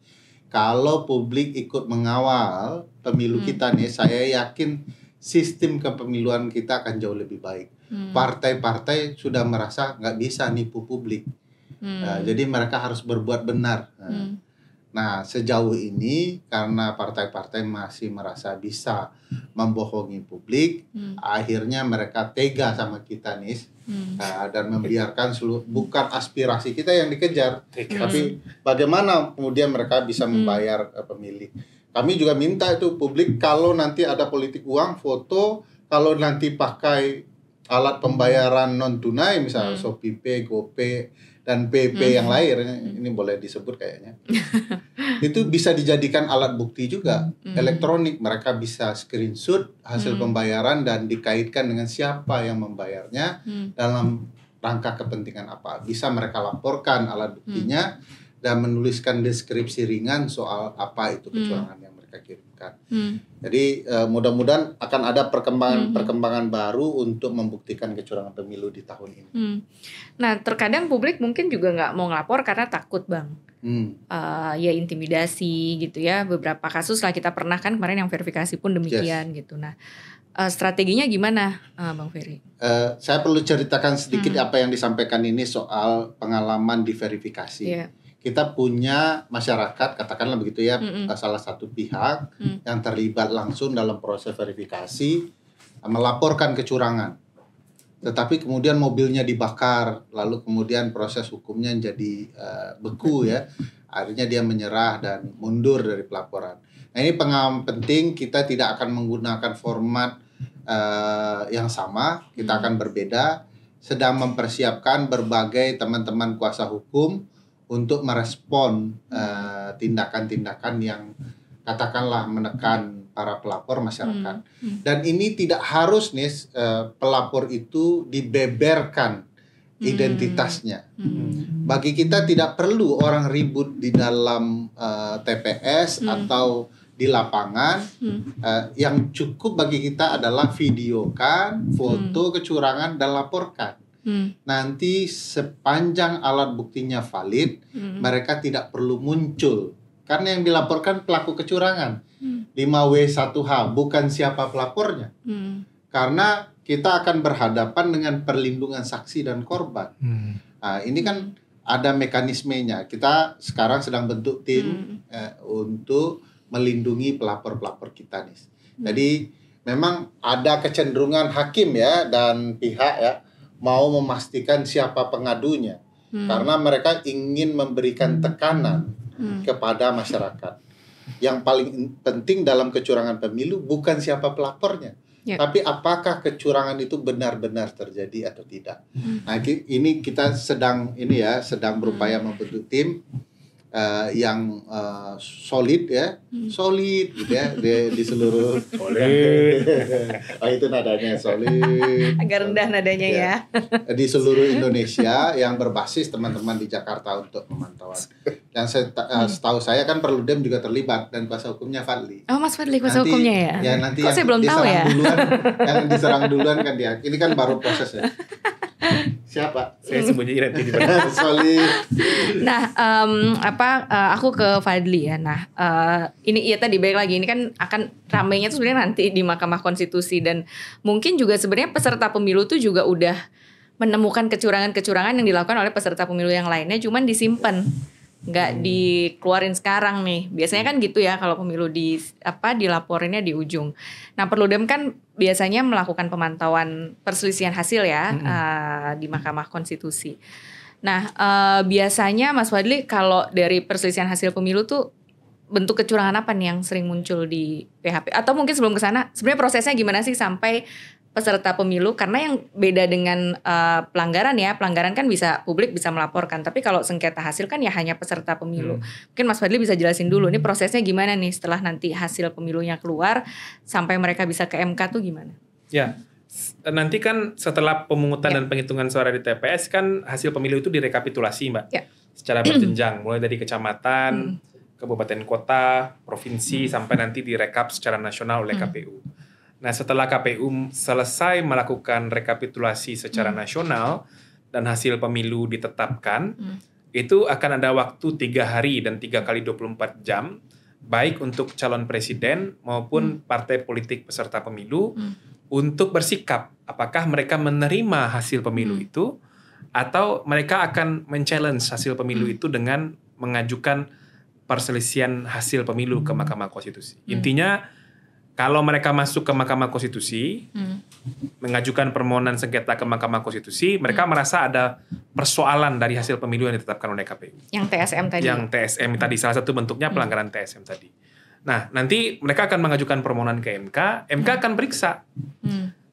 Kalau publik ikut mengawal pemilu kita nih, saya yakin sistem kepemiluan kita akan jauh lebih baik. Partai-partai sudah merasa nggak bisa nipu publik. Jadi mereka harus berbuat benar. Nah, sejauh ini karena partai-partai masih merasa bisa membohongi publik, akhirnya mereka tega sama kita nih, dan membiarkan bukan aspirasi kita yang dikejar, tapi bagaimana kemudian mereka bisa membayar pemilih. Kami juga minta itu publik, kalau nanti ada politik uang, foto, kalau nanti pakai alat pembayaran non tunai misalnya ShopeePay, GoPay dan PP yang lain, ini boleh disebut kayaknya. Itu bisa dijadikan alat bukti juga elektronik. Mereka bisa screenshot hasil pembayaran dan dikaitkan dengan siapa yang membayarnya dalam rangka kepentingan apa. Bisa mereka laporkan alat buktinya dan menuliskan deskripsi ringan soal apa itu kecurangan yang mereka kirimkan. Jadi mudah-mudahan akan ada perkembangan baru untuk membuktikan kecurangan pemilu di tahun ini. Nah, terkadang publik mungkin juga nggak mau ngelapor karena takut, Bang. Ya intimidasi gitu ya. Beberapa kasus lah kita pernah kan kemarin yang verifikasi pun demikian gitu. Nah, strateginya gimana, Bang Ferry? Saya perlu ceritakan sedikit apa yang disampaikan ini soal pengalaman di verifikasi. Kita punya masyarakat, katakanlah begitu ya, salah satu pihak yang terlibat langsung dalam proses verifikasi melaporkan kecurangan. Tetapi kemudian mobilnya dibakar, lalu kemudian proses hukumnya jadi beku ya. Akhirnya dia menyerah dan mundur dari pelaporan. Nah, ini pengalaman penting, kita tidak akan menggunakan format yang sama, kita akan berbeda, sedang mempersiapkan berbagai teman-teman kuasa hukum untuk merespon tindakan-tindakan yang katakanlah menekan para pelapor masyarakat. Dan ini tidak harus nih pelapor itu dibeberkan identitasnya. Bagi kita tidak perlu orang ribut di dalam TPS atau di lapangan. Yang cukup bagi kita adalah videokan, foto kecurangan dan laporkan. Nanti sepanjang alat buktinya valid, mereka tidak perlu muncul. Karena yang dilaporkan pelaku kecurangan 5W1H, bukan siapa pelapornya. Karena kita akan berhadapan dengan perlindungan saksi dan korban. Nah, ini kan ada mekanismenya. Kita sekarang sedang bentuk tim untuk melindungi pelapor-pelapor kita nih. Jadi memang ada kecenderungan hakim ya dan pihak ya mau memastikan siapa pengadunya karena mereka ingin memberikan tekanan kepada masyarakat. Yang paling penting dalam kecurangan pemilu bukan siapa pelapornya, tapi apakah kecurangan itu benar-benar terjadi atau tidak. Nah, ini kita sedang berupaya membentuk tim yang solid ya, solid gitu ya di seluruh oh itu nadanya solid, agak rendah nadanya ya. Di seluruh Indonesia yang berbasis teman-teman di Jakarta untuk pemantauan. Yang setahu saya kan Perludem juga terlibat dan kuasa hukumnya Fadli. Oh, Mas Fadli kuasa hukumnya ya? Ya nanti saya belum tahu ya. Yang diserang duluan kan dia. Ini kan baru proses ya. Siapa? Saya sembunyi nanti di mana. Solid. Nah, aku ke Fadli ya. Nah, ini ya tadi balik lagi, ini kan akan ramainya tuh sebenarnya nanti di Mahkamah Konstitusi, dan mungkin juga sebenarnya peserta pemilu tuh juga udah menemukan kecurangan-kecurangan yang dilakukan oleh peserta pemilu yang lainnya, cuman disimpan, nggak dikeluarin sekarang nih. Biasanya kan gitu ya kalau pemilu dilaporinnya di ujung. Nah, Perludem kan biasanya melakukan pemantauan perselisihan hasil ya di Mahkamah Konstitusi. Nah, biasanya Mas Fadli kalau dari perselisihan hasil pemilu tuh bentuk kecurangan apa nih yang sering muncul di PHP? Atau mungkin sebelum ke sana, sebenarnya prosesnya gimana sih sampai peserta pemilu? Karena yang beda dengan pelanggaran ya, pelanggaran kan publik bisa melaporkan, tapi kalau sengketa hasil kan ya hanya peserta pemilu. Mungkin Mas Fadli bisa jelasin dulu ini prosesnya gimana nih setelah nanti hasil pemilunya keluar sampai mereka bisa ke MK tuh gimana? Ya, nanti kan setelah pemungutan dan penghitungan suara di TPS kan hasil pemilu itu direkapitulasi Mbak, secara berjenjang, mulai dari kecamatan, kabupaten kota, provinsi, sampai nanti direkap secara nasional oleh KPU. Nah, setelah KPU selesai melakukan rekapitulasi secara nasional dan hasil pemilu ditetapkan, itu akan ada waktu 3 hari dan 3 kali 24 jam, baik untuk calon presiden maupun partai politik peserta pemilu, untuk bersikap apakah mereka menerima hasil pemilu itu, atau mereka akan men-challenge hasil pemilu itu dengan mengajukan perselisihan hasil pemilu ke Mahkamah Konstitusi. Intinya, kalau mereka masuk ke Mahkamah Konstitusi, mengajukan permohonan sengketa ke Mahkamah Konstitusi, mereka merasa ada persoalan dari hasil pemilu yang ditetapkan oleh KPU. Yang TSM tadi. Yang TSM tadi, salah satu bentuknya pelanggaran TSM tadi. Nah, nanti mereka akan mengajukan permohonan ke MK, MK akan periksa.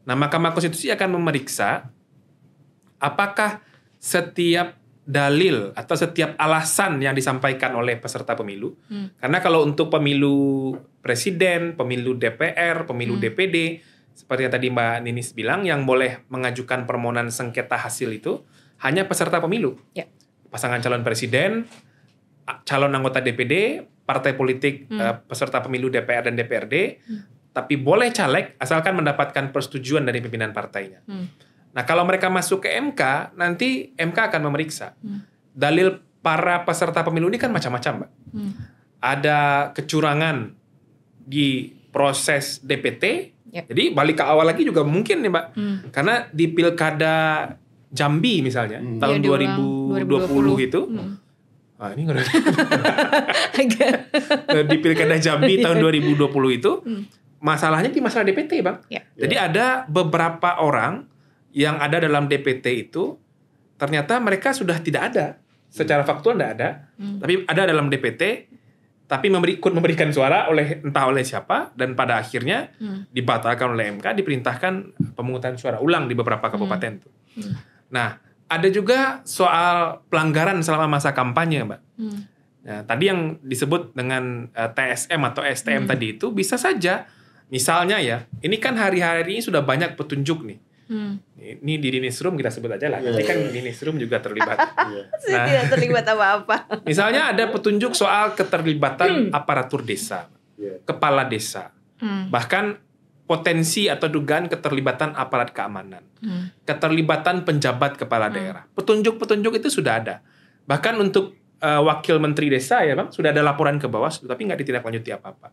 Nah, Mahkamah Konstitusi akan memeriksa apakah setiap dalil atau setiap alasan yang disampaikan oleh peserta pemilu. Karena kalau untuk pemilu presiden, pemilu DPR, pemilu DPD, seperti yang tadi Mbak Ninis bilang, yang boleh mengajukan permohonan sengketa hasil itu hanya peserta pemilu. Pasangan calon presiden, calon anggota DPD, partai politik peserta pemilu DPR dan DPRD, tapi boleh caleg asalkan mendapatkan persetujuan dari pimpinan partainya. Nah, kalau mereka masuk ke MK, nanti MK akan memeriksa. Dalil para peserta pemilu ini kan macam-macam, Mbak. Ada kecurangan di proses DPT. Jadi balik ke awal lagi juga mungkin nih, Mbak. Karena di Pilkada Jambi misalnya, tahun 2020 itu. Ini di Pilkada Jambi tahun 2020 itu, masalahnya di masalah DPT, Bang. Jadi ada beberapa orang yang ada dalam DPT itu ternyata mereka sudah tidak ada, secara faktual tidak ada, tapi ada dalam DPT, tapi memberikan suara entah oleh siapa, dan pada akhirnya dibatalkan oleh MK, diperintahkan pemungutan suara ulang di beberapa kabupaten tuh. Nah, ada juga soal pelanggaran selama masa kampanye, Mbak. Nah, tadi yang disebut dengan TSM atau STM tadi itu bisa saja, misalnya ya, ini kan hari-hari ini sudah banyak petunjuk nih. Ini di Newsroom kita sebut aja lah. Nanti kan di Newsroom juga terlibat. Saya tidak terlibat apa-apa. Misalnya ada petunjuk soal keterlibatan aparatur desa, kepala desa, bahkan potensi atau dugaan keterlibatan aparat keamanan, keterlibatan penjabat kepala daerah. Petunjuk-petunjuk itu sudah ada. Bahkan untuk wakil menteri desa ya Bang, sudah ada laporan ke Bawaslu, tapi nggak ditindaklanjuti apa-apa.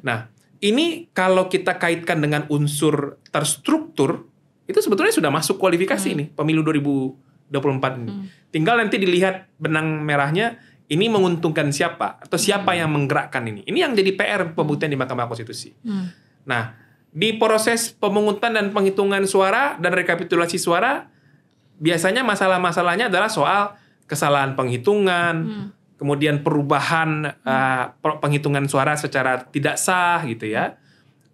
Nah, ini kalau kita kaitkan dengan unsur terstruktur, itu sebetulnya sudah masuk kualifikasi nih pemilu 2024 ini. Tinggal nanti dilihat benang merahnya ini menguntungkan siapa atau siapa yang menggerakkan ini. Ini yang jadi PR pembuktian di Mahkamah Konstitusi. Nah, di proses pemungutan dan penghitungan suara dan rekapitulasi suara biasanya masalah-masalahnya adalah soal kesalahan penghitungan, kemudian perubahan penghitungan suara secara tidak sah gitu ya,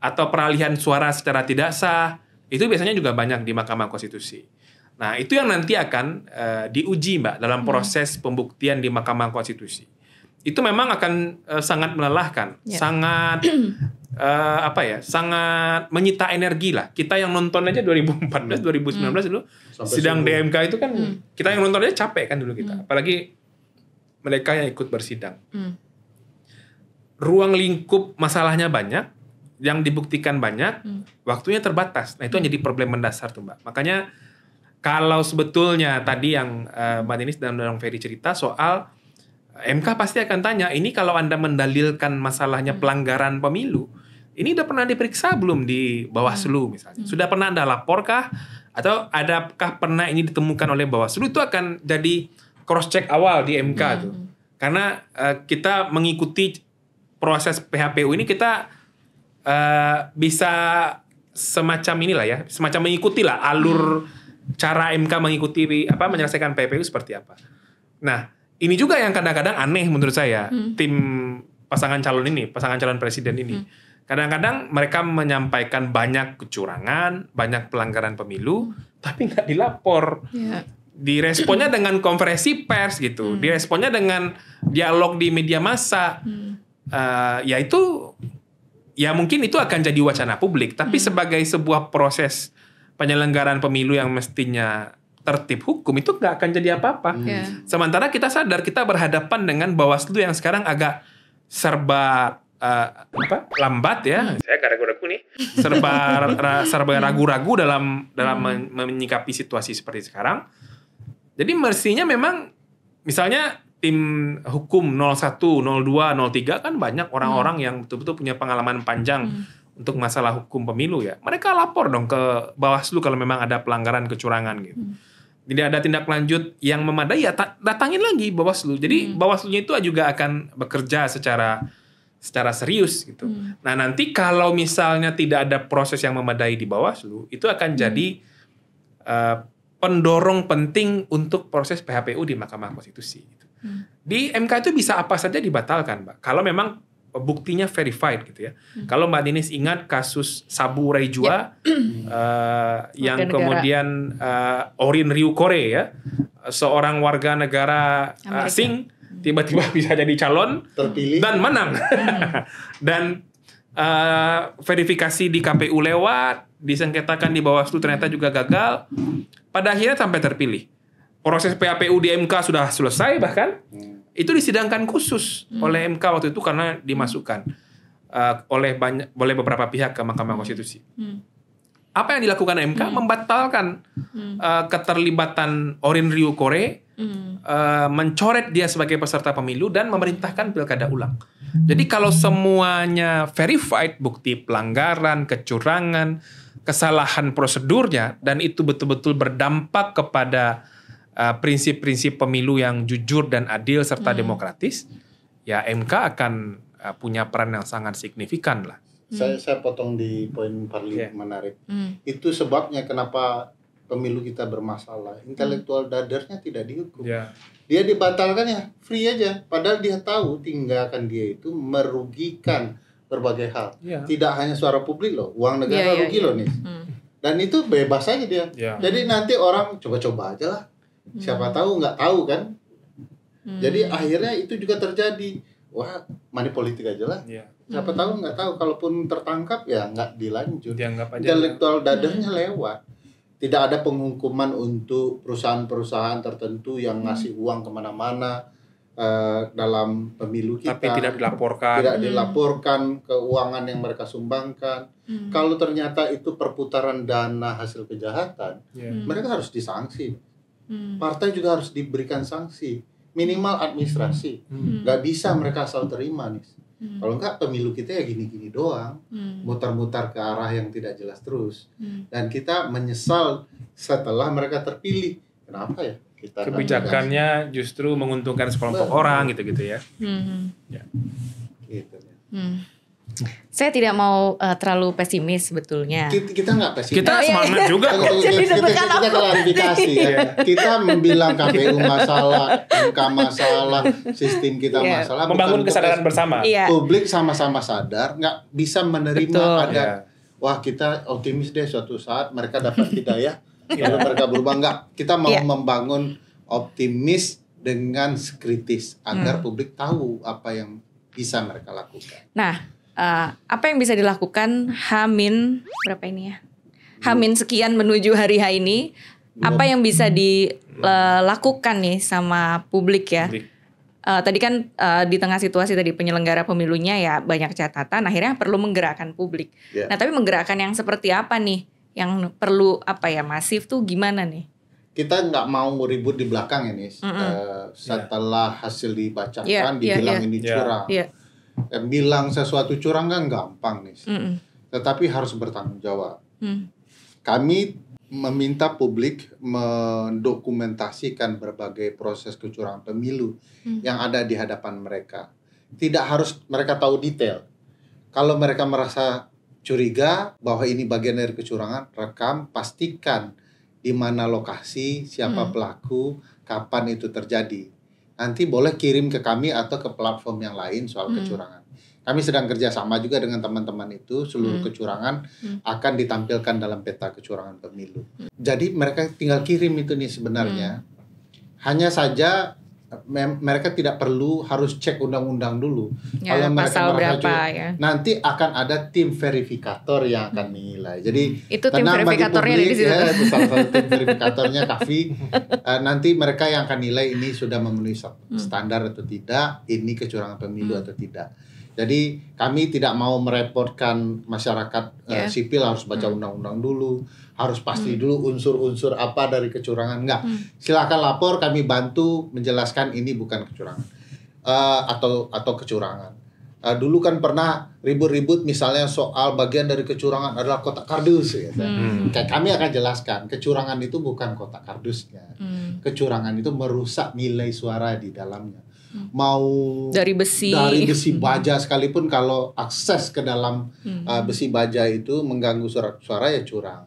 atau peralihan suara secara tidak sah, itu biasanya juga banyak di Mahkamah Konstitusi. Nah, itu yang nanti akan diuji Mbak dalam proses pembuktian di Mahkamah Konstitusi. Itu memang akan sangat melelahkan, sangat sangat menyita energi lah. Kita yang nonton aja 2014, 2019 dulu sidang DMK itu kan kita yang nonton aja capek kan dulu kita. Apalagi mereka yang ikut bersidang. Ruang lingkup masalahnya banyak, yang dibuktikan banyak, waktunya terbatas. Nah, itu yang jadi problem mendasar tuh Mbak. Makanya kalau sebetulnya tadi yang Mbak Ninis dan Bang Ferry cerita soal MK pasti akan tanya, ini kalau Anda mendalilkan masalahnya pelanggaran pemilu, ini udah pernah diperiksa belum di Bawaslu misalnya? Sudah pernah Anda laporkah? Atau adakah pernah ini ditemukan oleh Bawaslu? Itu akan jadi cross check awal di MK tuh. Karena kita mengikuti proses PHPU ini, kita bisa semacam inilah ya, semacam mengikuti lah alur cara MK mengikuti menyelesaikan PHPU seperti apa. Nah, ini juga yang kadang-kadang aneh menurut saya, tim pasangan calon presiden ini. Kadang-kadang mereka menyampaikan banyak kecurangan, banyak pelanggaran pemilu, tapi nggak dilapor. Diresponnya dengan konferensi pers gitu, diresponnya dengan dialog di media massa. Ya itu, ya mungkin itu akan jadi wacana publik, tapi sebagai sebuah proses penyelenggaraan pemilu yang mestinya tertib hukum, itu nggak akan jadi apa-apa. Sementara kita sadar kita berhadapan dengan Bawaslu yang sekarang agak serba lambat ya. Saya agak ragu-ragu nih. Serba ragu-ragu dalam menyikapi situasi seperti sekarang. Jadi mestinya memang misalnya tim hukum 01, 02, 03 kan banyak orang-orang yang betul-betul punya pengalaman panjang untuk masalah hukum pemilu ya. Mereka lapor dong ke Bawaslu kalau memang ada pelanggaran kecurangan gitu. Jadi ada tindak lanjut yang memadai ya datangin lagi Bawaslu. Jadi Bawaslunya itu juga akan bekerja secara serius gitu. Nah, nanti kalau misalnya tidak ada proses yang memadai di Bawaslu, itu akan jadi pendorong penting untuk proses PHPU di Mahkamah Konstitusi gitu. Di MK itu bisa apa saja dibatalkan, Mbak. Kalau memang buktinya verified gitu ya. Kalau Mbak Ninis ingat kasus Sabu Raijua yang kemudian Orin Ryu Kore ya, seorang warga negara asing tiba-tiba bisa jadi calon terpilih dan menang. Dan verifikasi di KPU lewat, disengketakan di Bawaslu ternyata juga gagal. Pada akhirnya sampai terpilih. Proses PHPU di MK sudah selesai bahkan. Itu disidangkan khusus oleh MK waktu itu karena dimasukkan oleh beberapa pihak ke Mahkamah Konstitusi. Apa yang dilakukan MK? Membatalkan keterlibatan Orin Ryu Kore, mencoret dia sebagai peserta pemilu dan memerintahkan pilkada ulang. Jadi kalau semuanya verified, bukti pelanggaran, kecurangan, kesalahan prosedurnya, dan itu betul-betul berdampak kepada prinsip-prinsip pemilu yang jujur dan adil serta demokratis, ya MK akan punya peran yang sangat signifikan lah. Saya potong di poin paling menarik. Itu sebabnya kenapa pemilu kita bermasalah. Intelektual dadernya tidak dihukum. Dia dibatalkan ya, free aja. Padahal dia tahu tindakan dia itu merugikan berbagai hal. Tidak hanya suara publik loh, uang negara rugi loh nih. Dan itu bebas aja dia. Jadi nanti orang coba-coba aja lah. Siapa tahu, nggak tahu kan. Jadi akhirnya itu juga terjadi. Wah, money politik aja lah. Siapa tahu, nggak tahu. Kalaupun tertangkap ya nggak dilanjut. Intelektual dadernya lewat. Tidak ada penghukuman untuk perusahaan-perusahaan tertentu yang ngasih uang kemana-mana dalam pemilu kita. Tapi tidak dilaporkan. Tidak dilaporkan keuangan yang mereka sumbangkan. Kalau ternyata itu perputaran dana hasil kejahatan, mereka harus disanksi. Partai juga harus diberikan sanksi. Minimal administrasi. Nggak bisa mereka asal terima nih. Kalau enggak pemilu kita ya gini-gini doang, mutar-mutar ke arah yang tidak jelas terus. Dan kita menyesal setelah mereka terpilih. Kenapa ya? Kebijakannya justru menguntungkan sekelompok orang gitu-gitu ya. Ya. Gitu. Saya tidak mau terlalu pesimis sebetulnya. Kita nggak pesimis. Kita semangat juga kok. Kita klarifikasi ya. Kita bilang KPU masalah, MK masalah, sistem kita masalah. Membangun kesadaran bersama. Publik sama-sama sadar, nggak bisa menerima ada. Wah, kita optimis deh suatu saat mereka dapat hidayah. Lalu mereka berubah. Enggak, kita mau membangun optimis dengan kritis agar publik tahu apa yang bisa mereka lakukan. Nah, apa yang bisa dilakukan Hamin berapa ini ya? Hamin sekian menuju hari H ini, apa yang bisa dilakukan nih sama publik ya? Tadi kan di tengah situasi tadi penyelenggara pemilunya ya banyak catatan, akhirnya perlu menggerakkan publik. Nah, tapi menggerakkan yang seperti apa nih? Yang perlu masif tuh gimana nih? Kita nggak mau ribut di belakang ini. Setelah hasil dibacakan dibilang ini curang. Bilang sesuatu curang kan gampang nih. Tetapi harus bertanggung jawab. Kami meminta publik mendokumentasikan berbagai proses kecurangan pemilu yang ada di hadapan mereka. Tidak harus mereka tahu detail. Kalau mereka merasa curiga bahwa ini bagian dari kecurangan, rekam, pastikan di mana lokasi, siapa pelaku, kapan itu terjadi. Nanti boleh kirim ke kami atau ke platform yang lain soal kecurangan. Kami sedang kerjasama juga dengan teman-teman itu, seluruh kecurangan akan ditampilkan dalam peta kecurangan pemilu. Jadi mereka tinggal kirim itu nih sebenarnya. Hanya saja mereka tidak perlu harus cek undang-undang dulu. Kalau mereka berapa nanti akan ada tim verifikator yang akan menilai. Jadi itu tim verifikatornya di situ. Itu salah satu tim verifikatornya Kavi. Nanti mereka yang akan nilai ini sudah memenuhi standar atau tidak, ini kecurangan pemilu atau tidak. Jadi kami tidak mau merepotkan masyarakat sipil harus baca undang-undang dulu, harus pasti dulu unsur-unsur apa dari kecurangan. Enggak, silakan lapor, kami bantu menjelaskan ini bukan kecurangan atau kecurangan. Dulu kan pernah ribut-ribut misalnya soal bagian dari kecurangan adalah kotak kardus. Gitu. Kayak kami akan jelaskan kecurangan itu bukan kotak kardusnya, kecurangan itu merusak nilai suara di dalamnya. Mau dari besi baja sekalipun kalau akses ke dalam besi baja itu mengganggu suara ya curang.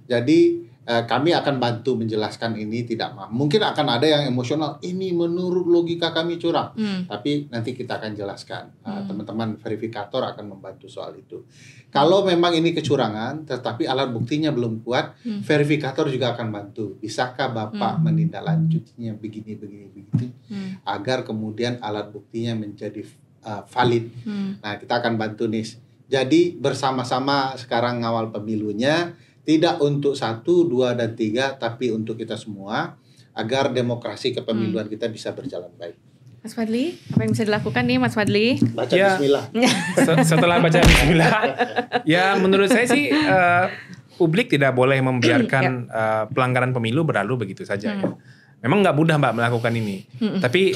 Jadi kami akan bantu menjelaskan ini tidak mungkin akan ada yang emosional ini menurut logika kami curang. Tapi nanti kita akan jelaskan. Teman-teman verifikator akan membantu soal itu. Kalau memang ini kecurangan tetapi alat buktinya belum kuat, verifikator juga akan bantu. Bisakah Bapak menindaklanjutinya begini agar kemudian alat buktinya menjadi valid. Nah, kita akan bantu nih. Jadi bersama-sama sekarang ngawal pemilunya, tidak untuk 1, 2, dan 3, tapi untuk kita semua agar demokrasi kepemiluan kita bisa berjalan baik. Mas Fadli, apa yang bisa dilakukan nih Mas Fadli? Baca bismillah. Setelah baca bismillah, ya menurut saya sih publik tidak boleh membiarkan pelanggaran pemilu berlalu begitu saja. Ya. Memang nggak mudah Mbak melakukan ini. Tapi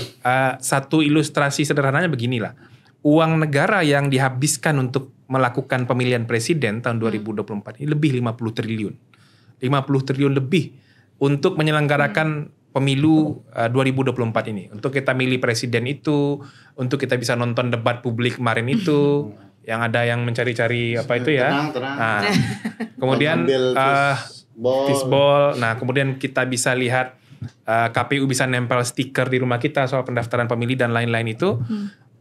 satu ilustrasi sederhananya beginilah. Uang negara yang dihabiskan untuk melakukan pemilihan presiden tahun 2024 ini lebih 50 triliun. 50 triliun lebih untuk menyelenggarakan pemilu 2024 ini. Untuk kita milih presiden itu, untuk kita bisa nonton debat publik kemarin itu, yang ada yang mencari-cari apa itu ya. Tenang. Nah, kemudian fishball. Nah, kemudian kita bisa lihat KPU bisa nempel stiker di rumah kita soal pendaftaran pemilih dan lain-lain itu.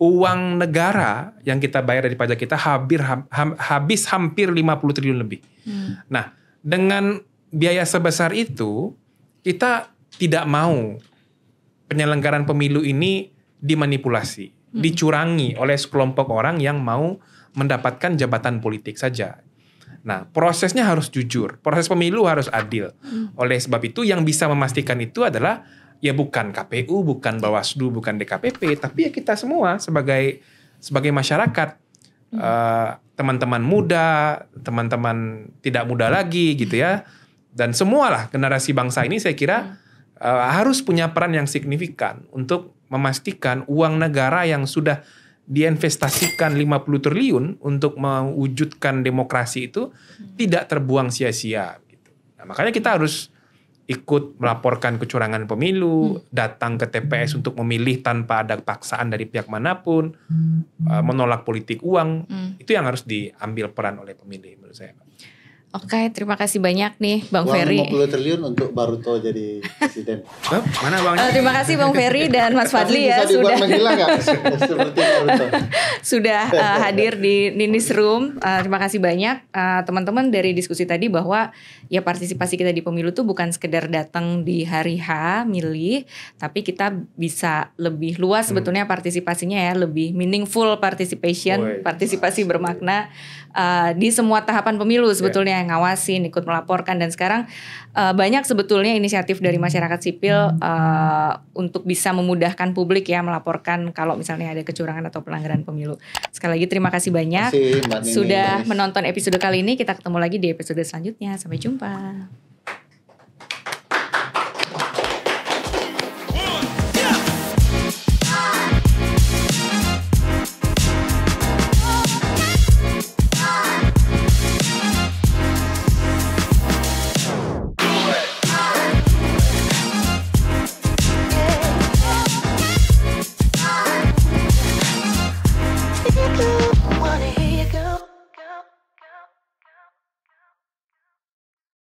Uang negara yang kita bayar dari pajak kita habis hampir 50 triliun lebih. Nah, dengan biaya sebesar itu, kita tidak mau penyelenggaraan pemilu ini dimanipulasi, dicurangi oleh sekelompok orang yang mau mendapatkan jabatan politik saja. Nah, prosesnya harus jujur, proses pemilu harus adil. Oleh sebab itu, yang bisa memastikan itu adalah ya bukan KPU, bukan Bawaslu, bukan DKPP, tapi ya kita semua sebagai masyarakat, teman-teman muda, teman-teman tidak muda lagi gitu ya, dan semualah generasi bangsa ini saya kira harus punya peran yang signifikan untuk memastikan uang negara yang sudah diinvestasikan 50 triliun untuk mewujudkan demokrasi itu tidak terbuang sia-sia gitu. Nah, makanya kita harus ikut melaporkan kecurangan pemilu, datang ke TPS untuk memilih tanpa ada paksaan dari pihak manapun, menolak politik uang, itu yang harus diambil peran oleh pemilih menurut saya. Oke, terima kasih banyak nih Bang Uang Ferry. 50 triliun untuk Baruto jadi presiden. Mana Bang? Terima kasih Bang Ferry dan Mas Fadli ya sudah menghilang gak? Seperti Baruto. Sudah hadir di Ninis Room. Terima kasih banyak teman-teman dari diskusi tadi bahwa ya partisipasi kita di pemilu tuh bukan sekedar datang di hari H milih, tapi kita bisa lebih luas sebetulnya partisipasinya ya, lebih meaningful participation, partisipasi bermakna di semua tahapan pemilu sebetulnya, ngawasin, ikut melaporkan, dan sekarang banyak sebetulnya inisiatif dari masyarakat sipil untuk bisa memudahkan publik ya melaporkan kalau misalnya ada kecurangan atau pelanggaran pemilu. Sekali lagi terima kasih banyak sudah menonton episode kali ini. Kita ketemu lagi di episode selanjutnya. Sampai jumpa.